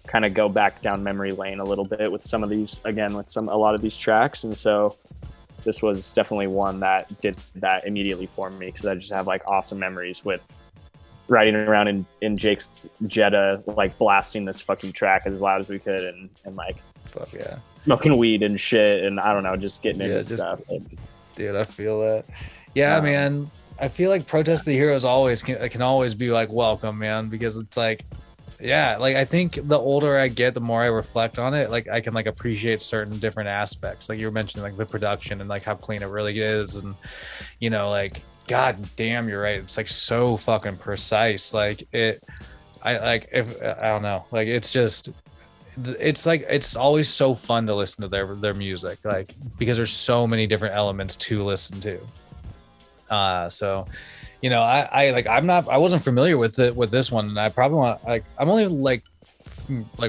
kind of go back down memory lane a little bit with some of these, again, with a lot of these tracks. And so this was definitely one that did that immediately for me, because I just have like awesome memories with riding around in Jake's Jetta, like blasting this fucking track as loud as we could and like Fuck yeah, smoking weed and shit, and I don't know, just getting into stuff. Dude, I feel that. Yeah, man. I feel like Protest the Heroes always can always be like welcome, man, because it's like, yeah, like I think the older I get, the more I reflect on it, like I can like appreciate certain different aspects, like you were mentioning, like the production and like how clean it really is, and you know, like god damn, you're right, it's like so fucking precise. Like I don't know, like it's like it's always so fun to listen to their music, like because there's so many different elements to listen to. So you know, I wasn't familiar with this one, and I probably want, like, I'm only like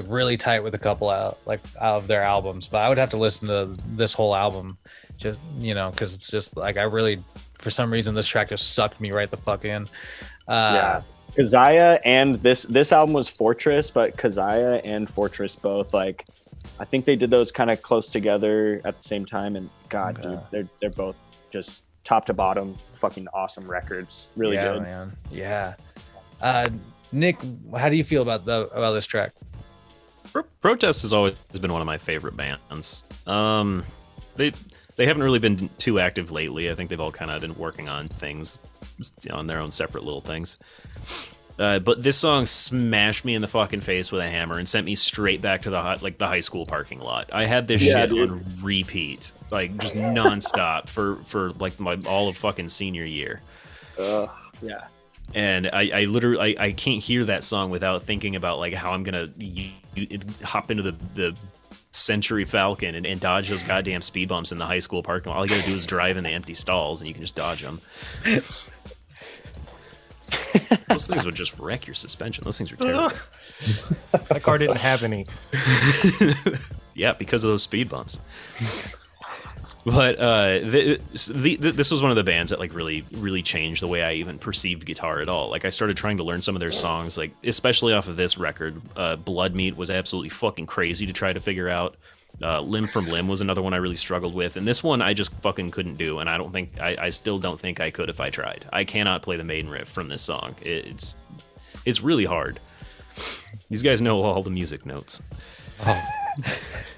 really tight with a couple out of their albums, but I would have to listen to this whole album, just, you know, because it's just like I really, for some reason, this track just sucked me right the fuck in. Keziah and this album was Fortress, but Keziah and Fortress both, like, I think they did those kind of close together at the same time, and god, dude, they're both just top to bottom fucking awesome records. Really good, man. Yeah. Nick, how do you feel about this track? Protest has always been one of my favorite bands. They haven't really been too active lately. I think they've all kind of been working on things, you know, on their own separate little things. But this song smashed me in the fucking face with a hammer and sent me straight back to the high school parking lot. I had this shit on repeat, like just nonstop for like all of fucking senior year. Yeah. And I literally I can't hear that song without thinking about like how I'm gonna hop into the Century Falcon and dodge those goddamn speed bumps in the high school parking lot. All you gotta do is drive in the empty stalls and you can just dodge them. Those things would just wreck your suspension. Those things are terrible. That car didn't have any. Yeah, because of those speed bumps. But this was one of the bands that like really changed the way I even perceived guitar at all. Like I started trying to learn some of their songs, like especially off of this record. Blood Meat was absolutely fucking crazy to try to figure out. Limb from Limb was another one I really struggled with, and this one I just fucking couldn't do, and I still don't think I could if I tried. I cannot play the main riff from this song. It's really hard. These guys know all the music notes. Oh,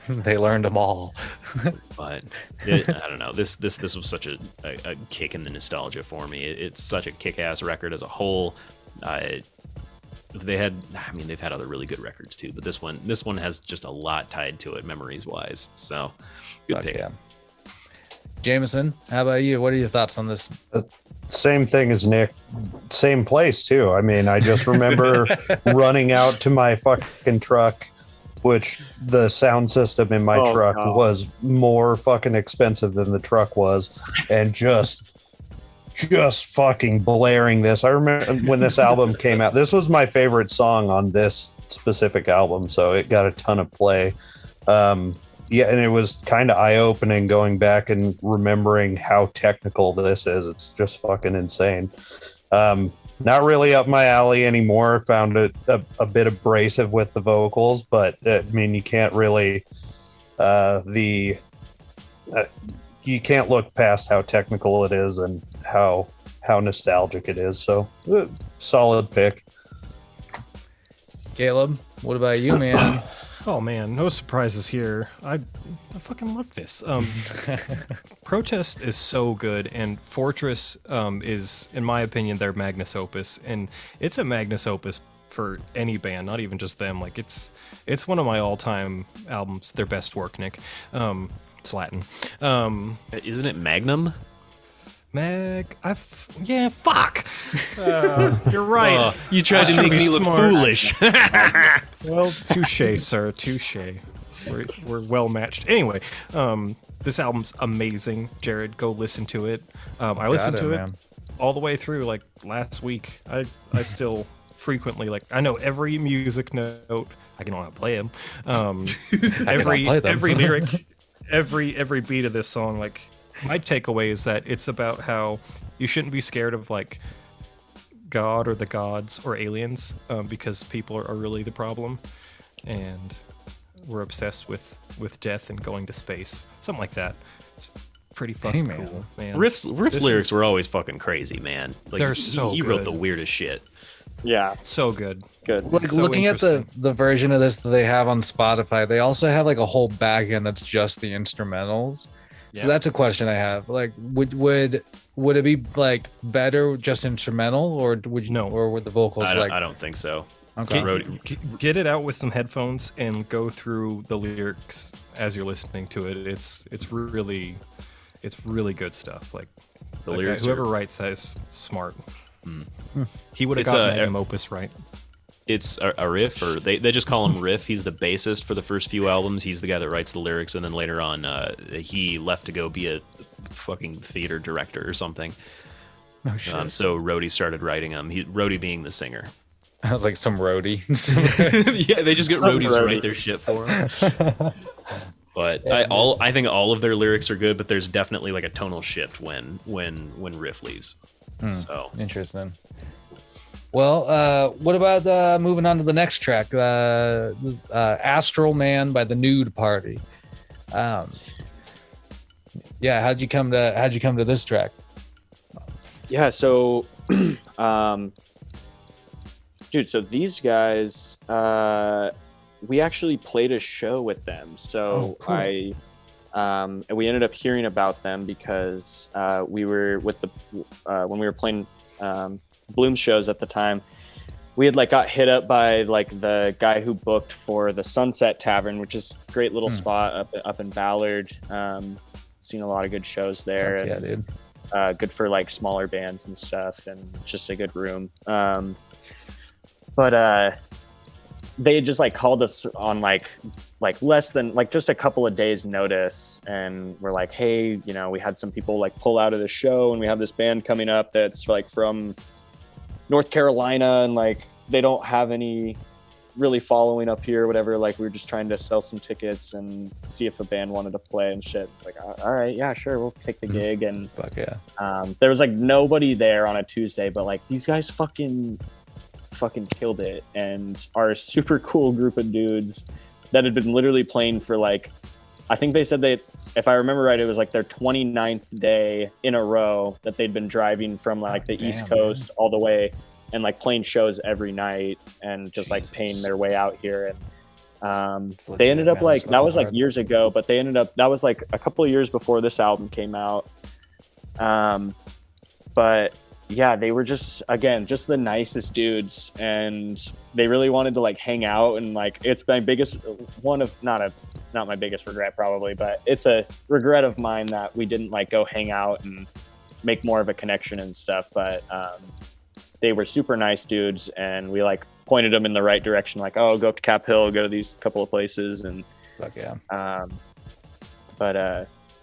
they learned them all. But I don't know. This was such a kick in the nostalgia for me. It's such a kick-ass record as a whole. They've had other really good records too, but this one has just a lot tied to it memories wise. So good pick. Yeah. Jameson, how about you? What are your thoughts on this? Same thing as Nick. Same place too. I mean, I just remember running out to my fucking truck, which the sound system in my truck was more fucking expensive than the truck was, and just fucking blaring this. I remember when this album came out, this was my favorite song on this specific album, so it got a ton of play. And it was kind of eye-opening going back and remembering how technical this is. It's just fucking insane. Not really up my alley anymore. Found it a bit abrasive with the vocals, but I mean, you can't really you can't look past how technical it is and how nostalgic it is. So solid pick. Caleb, what about you, man? Oh man, no surprises here. I fucking love this. Protest is so good, and Fortress is, in my opinion, their magnus opus, and it's a magnus opus for any band, not even just them. Like it's one of my all-time albums, their best work, Nick. It's Latin. Isn't it Magnum? Yeah, fuck. You're right. You tried to make me look foolish. Well, touche, sir. Touche. We're well matched. Anyway, this album's amazing. Jared, go listen to it. I listened to it all the way through like last week. I still frequently I know every music note. I can only play them. Every lyric, every beat of this song. Like, my takeaway is that it's about how you shouldn't be scared of like God or the gods or aliens, because people are really the problem, and we're obsessed with death and going to space, something like that. It's pretty fucking cool, man. Riff's lyrics were always fucking crazy, man. Like, they're so he good. wrote the weirdest shit. Yeah, so good. Like, So looking at the interesting. version of this that they have on Spotify, they also have like a whole back end that's just the instrumentals. So Yeah. that's a question I have. Like, would it be like better just instrumental, or would you No. or would the vocals I don't think so. Okay. Get it out with some headphones and go through the lyrics as you're listening to it. It's really good stuff. Like, The that lyrics guy, whoever are- writes that is smart. He would have It's got a- magnum opus right. It's a riff, or they just call him Riff. He's the bassist for the first few albums. He's the guy that writes the lyrics, and then later on, he left to go be a fucking theater director or something. Oh shit! So Rhodey started writing them. Rhodey being the singer. I was like some roadie. Yeah, they just get Some roadies to roadie. write their shit for them. But I think all of their lyrics are good, but there's definitely like a tonal shift when Riff leaves. So Interesting. Well, what about moving on to the next track, "Astral Man" by the Nude Party? Yeah, how'd you come to this track? Yeah, so dude, so these guys, we actually played a show with them. So and we ended up hearing about them because we were with the when we were playing Bloom shows at the time. We had like got hit up by like the guy who booked for the Sunset Tavern, which is a great little spot up in Ballard. Seen a lot of good shows there. Fuck yeah, and, dude. good for like smaller bands and stuff, and just a good room. But they had just like called us on like less than like just a couple of days notice, and we're like, hey, you know, we had some people like pull out of the show, and we have this band coming up that's like from North Carolina, and like they don't have any really following up here or whatever. Like, we were just trying to sell some tickets and see if a band wanted to play and shit. It's like, all right, yeah, sure, we'll take the gig. And Fuck yeah. there was like nobody there on a Tuesday, but like these guys fucking killed it, and are a super cool group of dudes that had been literally playing for like, I think they said if I remember right, it was like their 29th day in a row that they'd been driving from like the East Coast all the way, and like playing shows every night, and just like paying their way out here. And they ended up like, that was like years ago, but that was like a couple of years before this album came out. But yeah, they were just the nicest dudes, and they really wanted to like hang out. And like, it's my biggest not my biggest regret probably, but it's a regret of mine that we didn't like go hang out and make more of a connection and stuff. But they were super nice dudes, and we like pointed them in the right direction, like, oh, go up to Cap Hill, go to these couple of places. And Fuck yeah.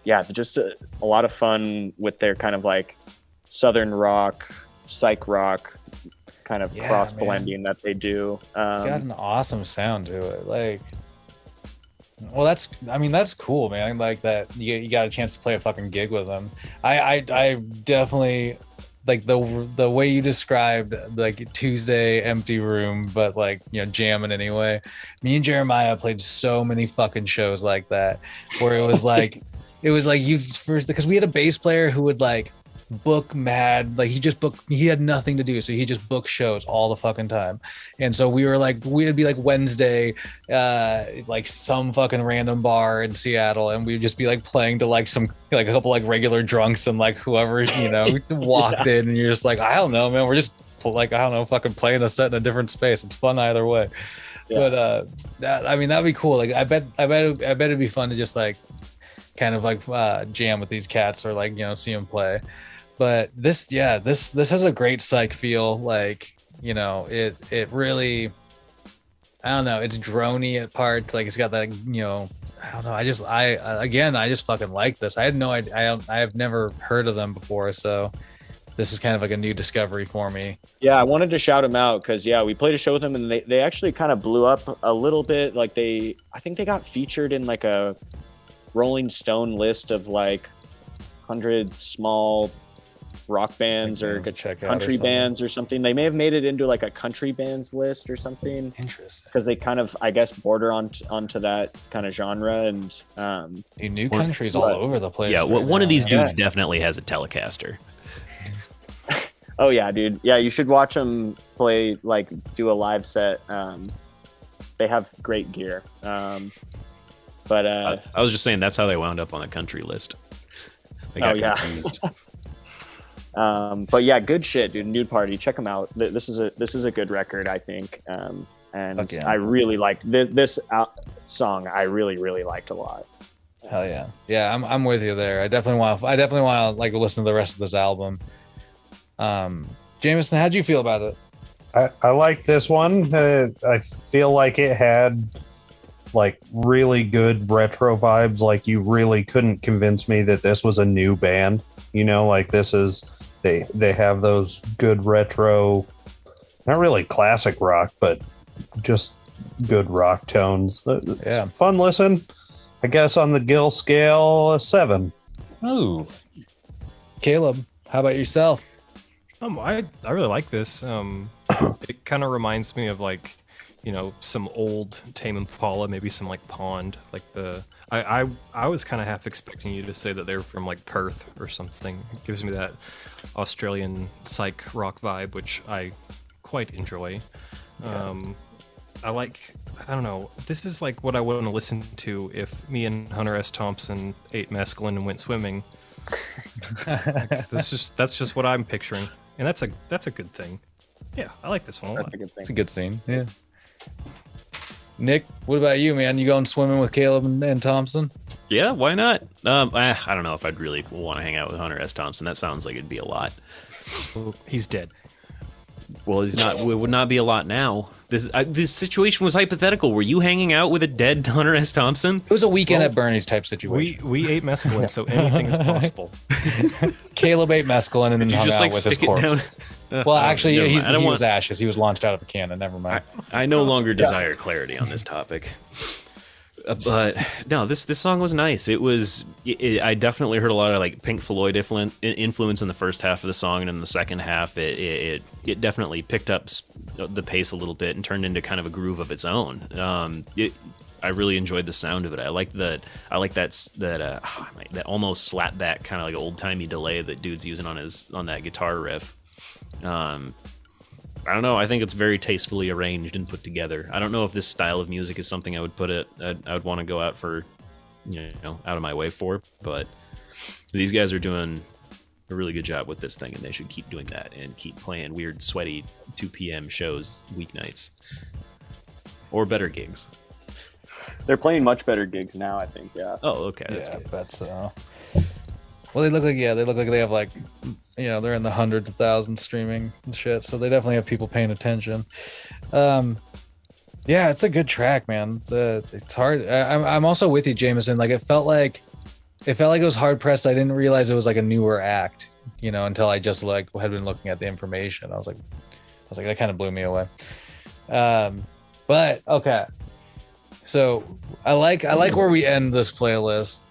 yeah, just a lot of fun with their kind of like Southern rock, psych rock kind of cross blending that they do. It's got an awesome sound to it. Like, well, that's cool, man. Like that you got a chance to play a fucking gig with them. I definitely like the way you described like Tuesday empty room, but like, you know, jamming anyway. Me and Jeremiah played so many fucking shows like that, where it was like you first, because we had a bass player who would like book mad, like he had nothing to do, so he just booked shows all the fucking time. And so we'd be like Wednesday, like some fucking random bar in Seattle, and we'd just be like playing to like a couple like regular drunks and like whoever walked in, and you're just like, I don't know, man, we're just like, I don't know, fucking playing a set in a different space. It's fun either way. But that'd be cool. Like I bet it'd be fun to just like kind of like jam with these cats, or like see them play. But this has a great psych feel. Like it really, I don't know, it's droney at parts. Like it's got that I don't know. I just fucking like this. I had no idea. I have never heard of them before, so this is kind of like a new discovery for me. Yeah, I wanted to shout them out because we played a show with them, and they actually kind of blew up a little bit. Like I think they got featured in like a Rolling Stone list of like 100 small rock bands or country bands or something. They may have made it into like a country bands list or something. Interesting. Because they kind of, I guess, border onto that kind of genre. And new country's all over the place. Yeah, one of these dudes definitely has a Telecaster. Oh yeah, dude. Yeah, you should watch them play, like do a live set. They have great gear. But I was just saying that's how they wound up on the country list. They got confused. But yeah, good shit, dude. Nude Party, check them out. This is a good record, I think. And I really like this song. I really liked a lot. Hell yeah, yeah. I'm with you there. I definitely want to like listen to the rest of this album. Jameson, how'd you feel about it? I like this one. I feel like it had like really good retro vibes. Like you really couldn't convince me that this was a new band. Like this is they have those good retro, not really classic rock, but just good rock tones. Yeah, fun listen. I guess on the Gill scale, a 7. Ooh, Caleb, how about yourself? I really like this. It kind of reminds me of like, some old Tame Impala, maybe some like Pond, like I was kind of half expecting you to say that they're from like Perth or something. It gives me that Australian psych rock vibe, which I quite enjoy. Yeah. I don't know, this is like what I want to listen to if me and Hunter S. Thompson ate mescaline and went swimming. That's just what I'm picturing, and that's a good thing. Yeah, I like this one a lot. That's a good thing. It's a good scene. Yeah. Nick, what about you, man? You going swimming with Caleb and Thompson? Yeah, why not? I don't know if I'd really want to hang out with Hunter S. Thompson. That sounds like it'd be a lot. He's dead. Well, he's not. It would not be a lot now. This situation was hypothetical. Were you hanging out with a dead Hunter S. Thompson? It was a weekend at Bernie's type situation. We ate mescaline, so anything is possible. Caleb ate mescaline and then hung out with his corpse. Well, actually, he was ashes. He was launched out of a cannon. Never mind. I no longer desire clarity on this topic. But no, this song was nice. I definitely heard a lot of like Pink Floyd influence in the first half of the song, and in the second half, it definitely picked up the pace a little bit and turned into kind of a groove of its own. I really enjoyed the sound of it. I like that almost slapback kind of like old timey delay that dude's using on that guitar riff. I don't know. I think it's very tastefully arranged and put together. I don't know if this style of music is something I would want to go out for, out of my way for, but these guys are doing a really good job with this thing, and they should keep doing that and keep playing weird, sweaty 2 p.m. shows weeknights or better gigs. They're playing much better gigs now, I think. Yeah. Oh, okay. That's good. That's well, they look like they have like, they're in the hundreds of thousands streaming and shit. So they definitely have people paying attention. Yeah, it's a good track, man. It's hard. I'm also with you, Jameson. Like it felt like it was hard pressed. I didn't realize it was like a newer act, until I just like had been looking at the information. I was like, that kind of blew me away. But okay. So I like where we end this playlist.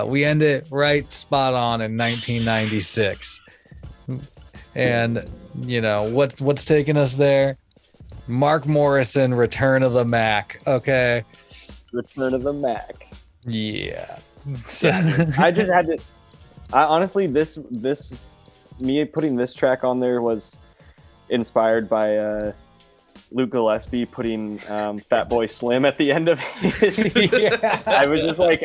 We end it right spot on in 1996. And what's taking us there? Mark Morrison, Return of the Mac. Okay. Return of the Mac. Yeah. I just had to I honestly, me putting this track on there was inspired by Luke Gillespie putting Fatboy Slim at the end of it. Yeah. I was just like,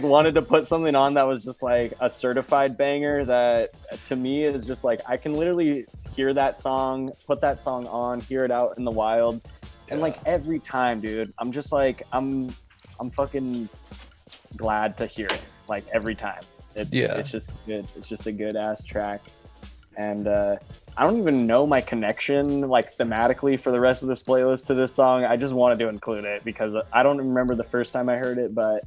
wanted to put something on that was just like a certified banger that to me is just like, I can literally hear that song, put that song on, hear it out in the wild. And like every time, dude, I'm just like, I'm fucking glad to hear it. Like every time. It's just good. It's just a good ass track. And I don't even know my connection like thematically for the rest of this playlist to this song. I just wanted to include it because I don't remember the first time I heard it, but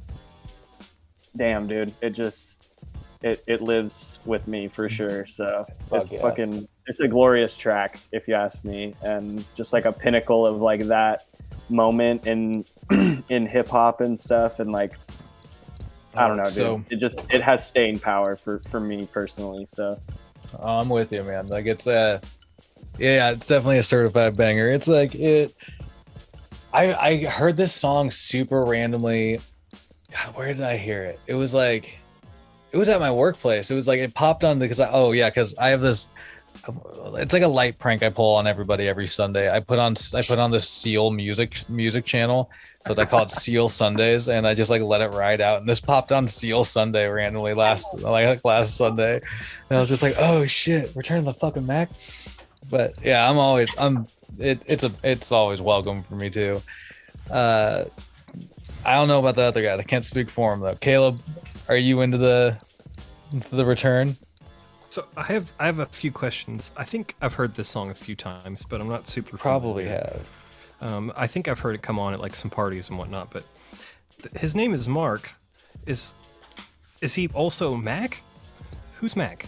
damn, dude, it lives with me for sure. So it's a glorious track if you ask me, and just like a pinnacle of like that moment in in hip hop and stuff, and like I don't know, dude. It has staying power for me personally. So. I'm with you, man. Like it's it's definitely a certified banger. It's like I heard this song super randomly. God, where did I hear it? It was at my workplace. It was like it popped on because I have this. It's like a light prank I pull on everybody every Sunday. I put on this Seal music channel, so I call it Seal Sundays, and I just like let it ride out. And this popped on Seal Sunday randomly last Sunday, and I was just like, oh shit, Return of the fucking Mac. But yeah, it's always welcome for me too. I don't know about the other guy. I can't speak for him though. Caleb, are you into the Return? So I have a few questions. I think I've heard this song a few times, but I'm not super Probably familiar. have. I think I've heard it come on at like some parties and whatnot. But his name is Mark. Is he also Mac? Who's Mac?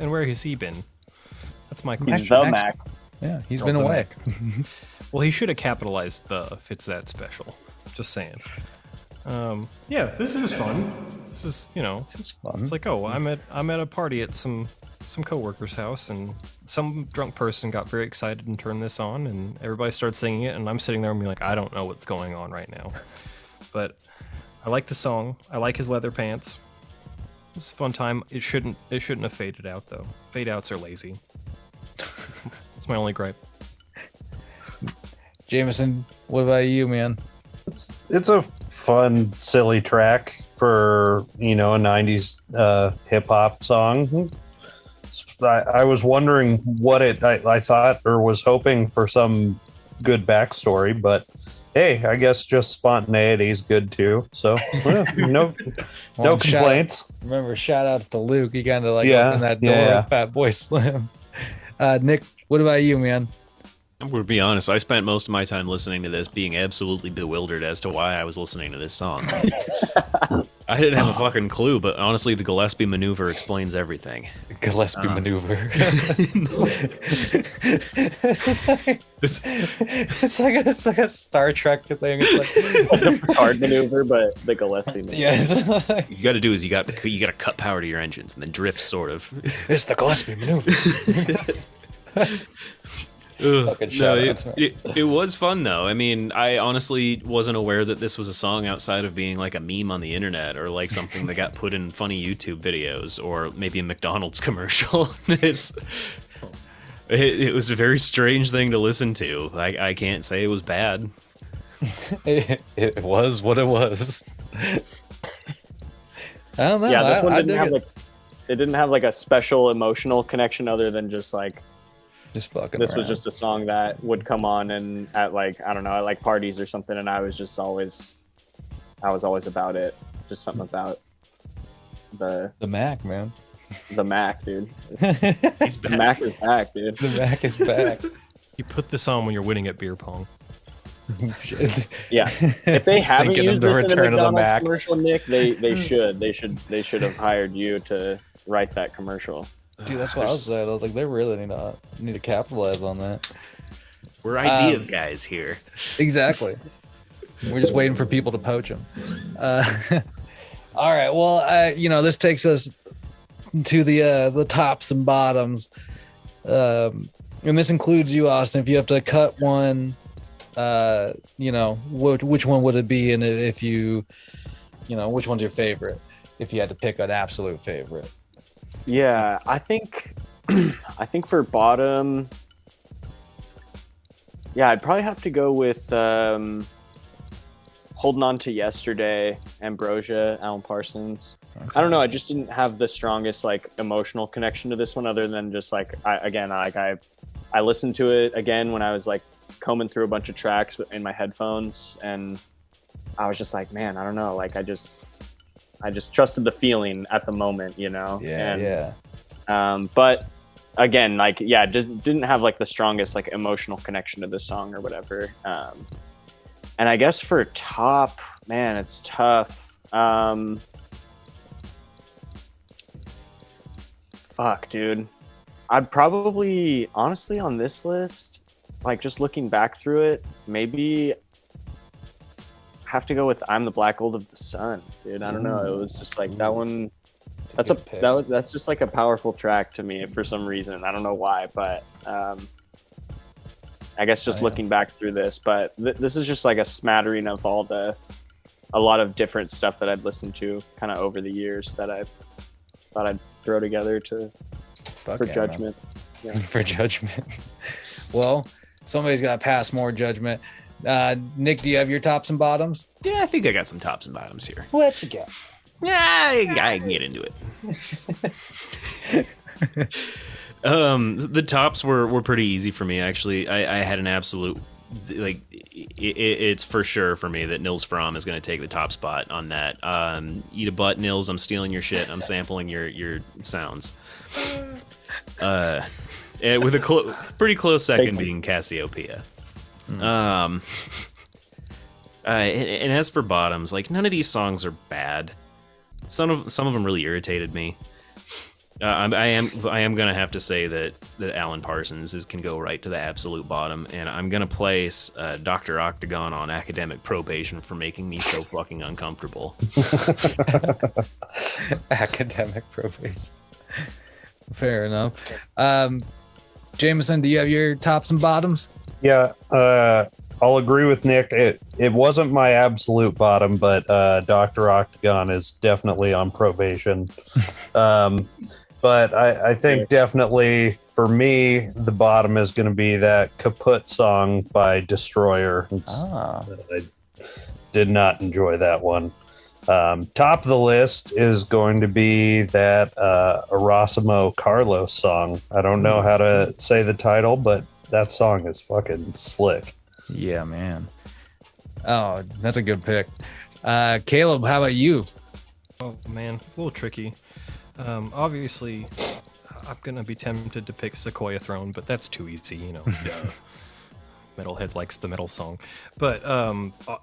And where has he been? That's my question. He's the Mac. Yeah, he's been away. Well, he should have capitalized the if it's that special. Just saying. Yeah, this is fun. This is, This is fun. It's like, oh, I'm at a party at some coworker's house, and some drunk person got very excited and turned this on, and everybody started singing it, and I'm sitting there and being like, I don't know what's going on right now, but I like the song. I like his leather pants. It's a fun time. It shouldn't have faded out though. Fade outs are lazy. It's my only gripe. Jameson, what about you, man? It's a fun, silly track for a 90s hip hop song. I was wondering what I thought or was hoping for some good backstory, but hey, I guess just spontaneity is good too. So no complaints. Remember, shout outs to Luke. He kind of like opened that door with Fatboy Slim. Nick, what about you, man? I'm going to be honest, I spent most of my time listening to this being absolutely bewildered as to why I was listening to this song. I didn't have a fucking clue, but honestly, the Gillespie maneuver explains everything. Gillespie maneuver. It's like a Star Trek thing. It's like the Picard maneuver, but the Gillespie maneuver. Yes. You got to do is you got to cut power to your engines and then drift, sort of. It's the Gillespie maneuver. It was fun though. I mean, I honestly wasn't aware that this was a song outside of being like a meme on the internet or like something that got put in funny YouTube videos or maybe a McDonald's commercial. It was a very strange thing to listen to. I can't say it was bad. It was what it was. I don't know. Yeah, this one didn't have like a special emotional connection other than just like. Just fucking this around. was just a song that would come on and at like I don't know, at like parties or something, and I was always about it. Just something about the Mac, man. The Mac, dude. The Mac is back, dude. The Mac is back. You put this on when you're winning at beer pong. Yeah. If they haven't used the this in a Return of the McDonald's Mac commercial, Nick, they should have hired you to write that commercial. Dude, that's what I was saying. I was like, they really need to capitalize on that. We're ideas guys here. Exactly. We're just waiting for people to poach them. All right. Well, this takes us to the tops and bottoms, and this includes you, Austin. If you have to cut one, which one would it be? And if which one's your favorite? If you had to pick an absolute favorite. Yeah, I think I think for bottom, yeah, I'd probably have to go with Holding On to Yesterday, Ambrosia, Alan Parsons. Okay. I don't know, I just didn't have the strongest like emotional connection to this one, other than just like I listened to it again when I was like combing through a bunch of tracks in my headphones, and I was just like, man, I don't know, like I just trusted the feeling at the moment, you know. But again, like, yeah, just didn't have like the strongest like emotional connection to this song or whatever. And I guess for top, man, it's tough. Fuck, dude. I'd probably, honestly, on this list, like just looking back through it, maybe have to go with "I'm the Black Gold of the Sun," dude. I don't know. It was just like that one. That's just like a powerful track to me for some reason. I don't know why, but I guess just looking back through this, but this is just like a smattering of a lot of different stuff that I'd listened to kind of over the years that I thought I'd throw together for judgment. Yeah. For judgment. Well, somebody's got to pass more judgment. Nick, do you have your tops and bottoms? Yeah, I think I got some tops and bottoms here. What you got? Yeah, I can get into it. The tops were pretty easy for me, actually. I had an absolute, like, it's for sure for me that Nils Fromm is going to take the top spot on that. Eat a butt, Nils. I'm stealing your shit. I'm sampling your sounds. With a pretty close second being Cassiopeia. And as for bottoms, like, none of these songs are bad. Some of them really irritated me. I am gonna have to say that Alan Parsons can go right to the absolute bottom, and I'm gonna place Dr. Octagon on academic probation for making me so fucking uncomfortable. Academic probation. Fair enough. Jameson, do you have your tops and bottoms? Yeah, I'll agree with Nick. It wasn't my absolute bottom, but Dr. Octagon is definitely on probation. But I think definitely for me, the bottom is going to be that Kaput song by Destroyer. I did not enjoy that one. Top of the list is going to be that Erasmo Carlos song. I don't know how to say the title, but that song is fucking slick. Yeah, man. Oh, that's a good pick. Caleb, how about you? Oh man, a little tricky. Obviously, I'm gonna be tempted to pick Sequoia Throne, but that's too easy, you know. Duh. Metalhead likes the metal song, but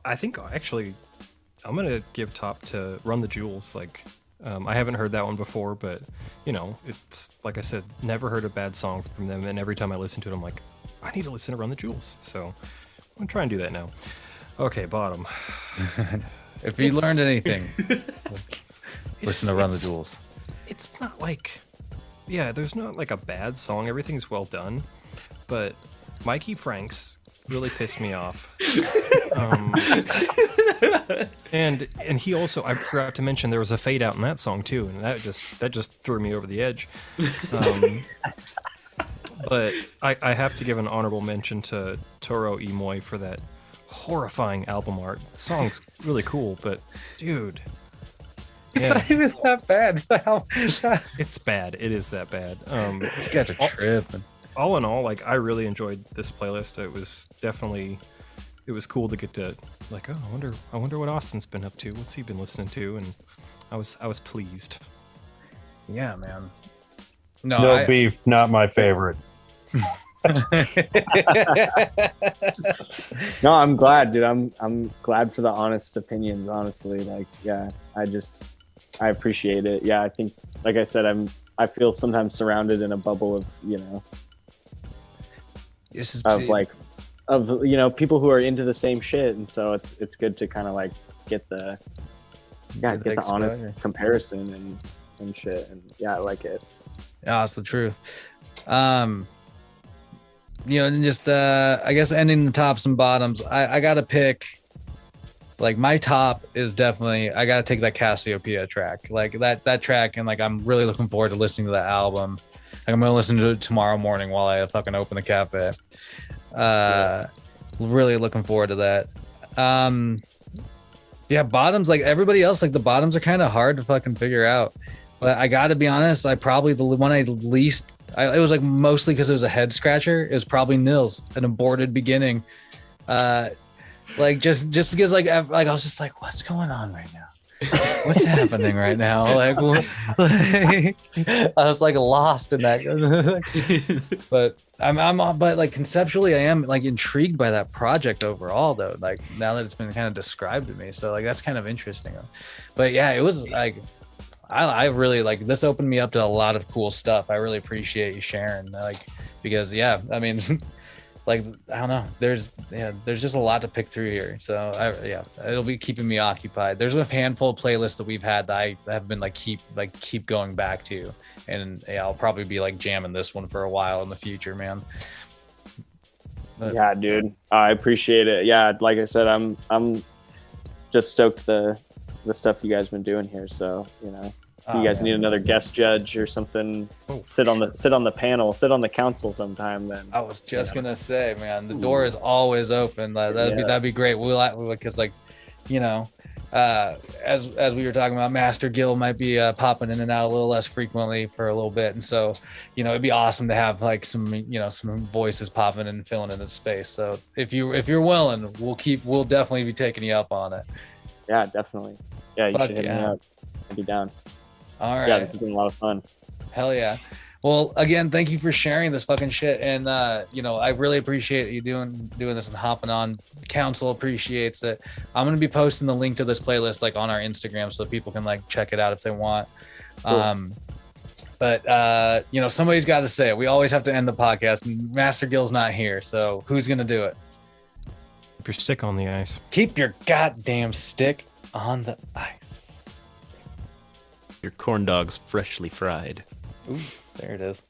I think actually I'm gonna give top to Run the Jewels. Like, I haven't heard that one before, but you know, it's like I said, never heard a bad song from them, and every time I listen to it, I'm like, I need to listen to Run the Jewels. So I'm gonna try and do that now. Okay, bottom. If you learned anything, listen to Run the Jewels. It's not like, yeah, there's not like a bad song. Everything's well done, but Mikey Franks really pissed me off. And he also, I forgot to mention, there was a fade out in that song too, and that just threw me over the edge. But I have to give an honorable mention to Toro Imoy for that horrifying album art. The song's really cool, but dude, It's not even that bad. it's bad. It is that bad. You guys are tripping. All in all, like, I really enjoyed this playlist. It was cool to get to, like, oh, I wonder what Austin's been up to. What's he been listening to? And I was pleased. Yeah, man. No beef, not my favorite. No, I'm glad, dude. I'm glad for the honest opinions, honestly. Like, yeah, I appreciate it. Yeah, I think, like I said, I feel sometimes surrounded in a bubble of, you know, people who are into the same shit, and so it's good to kind of like get the honest comparison and shit, and yeah, I like it. Yeah, that's the truth. You know, and just I guess ending the tops and bottoms, I gotta pick like my top is definitely I gotta take that Cassiopeia track. Like that track, and like I'm really looking forward to listening to that album. Like I'm gonna listen to it tomorrow morning while I fucking open the cafe. Really looking forward to that. Yeah, bottoms, like everybody else, like the bottoms are kind of hard to fucking figure out. But I gotta be honest, I probably the one I least it was like mostly because it was a head scratcher. It was probably Nils, An Aborted Beginning. Like just because like I was just like, what's going on right now? What's happening right now? Like, I was like lost in that. But but like conceptually, I am like intrigued by that project overall, though. Like now that it's been kind of described to me, so like that's kind of interesting. But yeah, it was like I really like this opened me up to a lot of cool stuff. I really appreciate you sharing, like because yeah, I mean. Like I don't know, there's just a lot to pick through here, so it'll be keeping me occupied. There's a handful of playlists that we've had that I have been keep going back to, and yeah, I'll probably be like jamming this one for a while in the future, man. But, yeah, dude, I appreciate it. Yeah, like I said, I'm just stoked the stuff you guys been doing here. So if you guys need another guest judge or something, sit on the panel, sit on the council sometime. Then I was just gonna say, man, the door is always open. That'd be great. We'll because like, as we were talking about, Master Gil might be popping in and out a little less frequently for a little bit, and so it'd be awesome to have like some voices popping in and filling in the space. So if you're willing, we'll definitely be taking you up on it. Yeah, definitely. Yeah, you should hit me up. I'd be down. All right. Yeah, this has been a lot of fun. Hell yeah. Well, again, thank you for sharing this fucking shit. And, I really appreciate you doing this and hopping on. Council appreciates it. I'm going to be posting the link to this playlist like on our Instagram so people can like check it out if they want. Cool. But somebody's got to say it. We always have to end the podcast, and Master Gil's not here. So who's going to do it? Keep your stick on the ice. Keep your goddamn stick on the ice. Your corn dogs freshly fried. Ooh, there it is.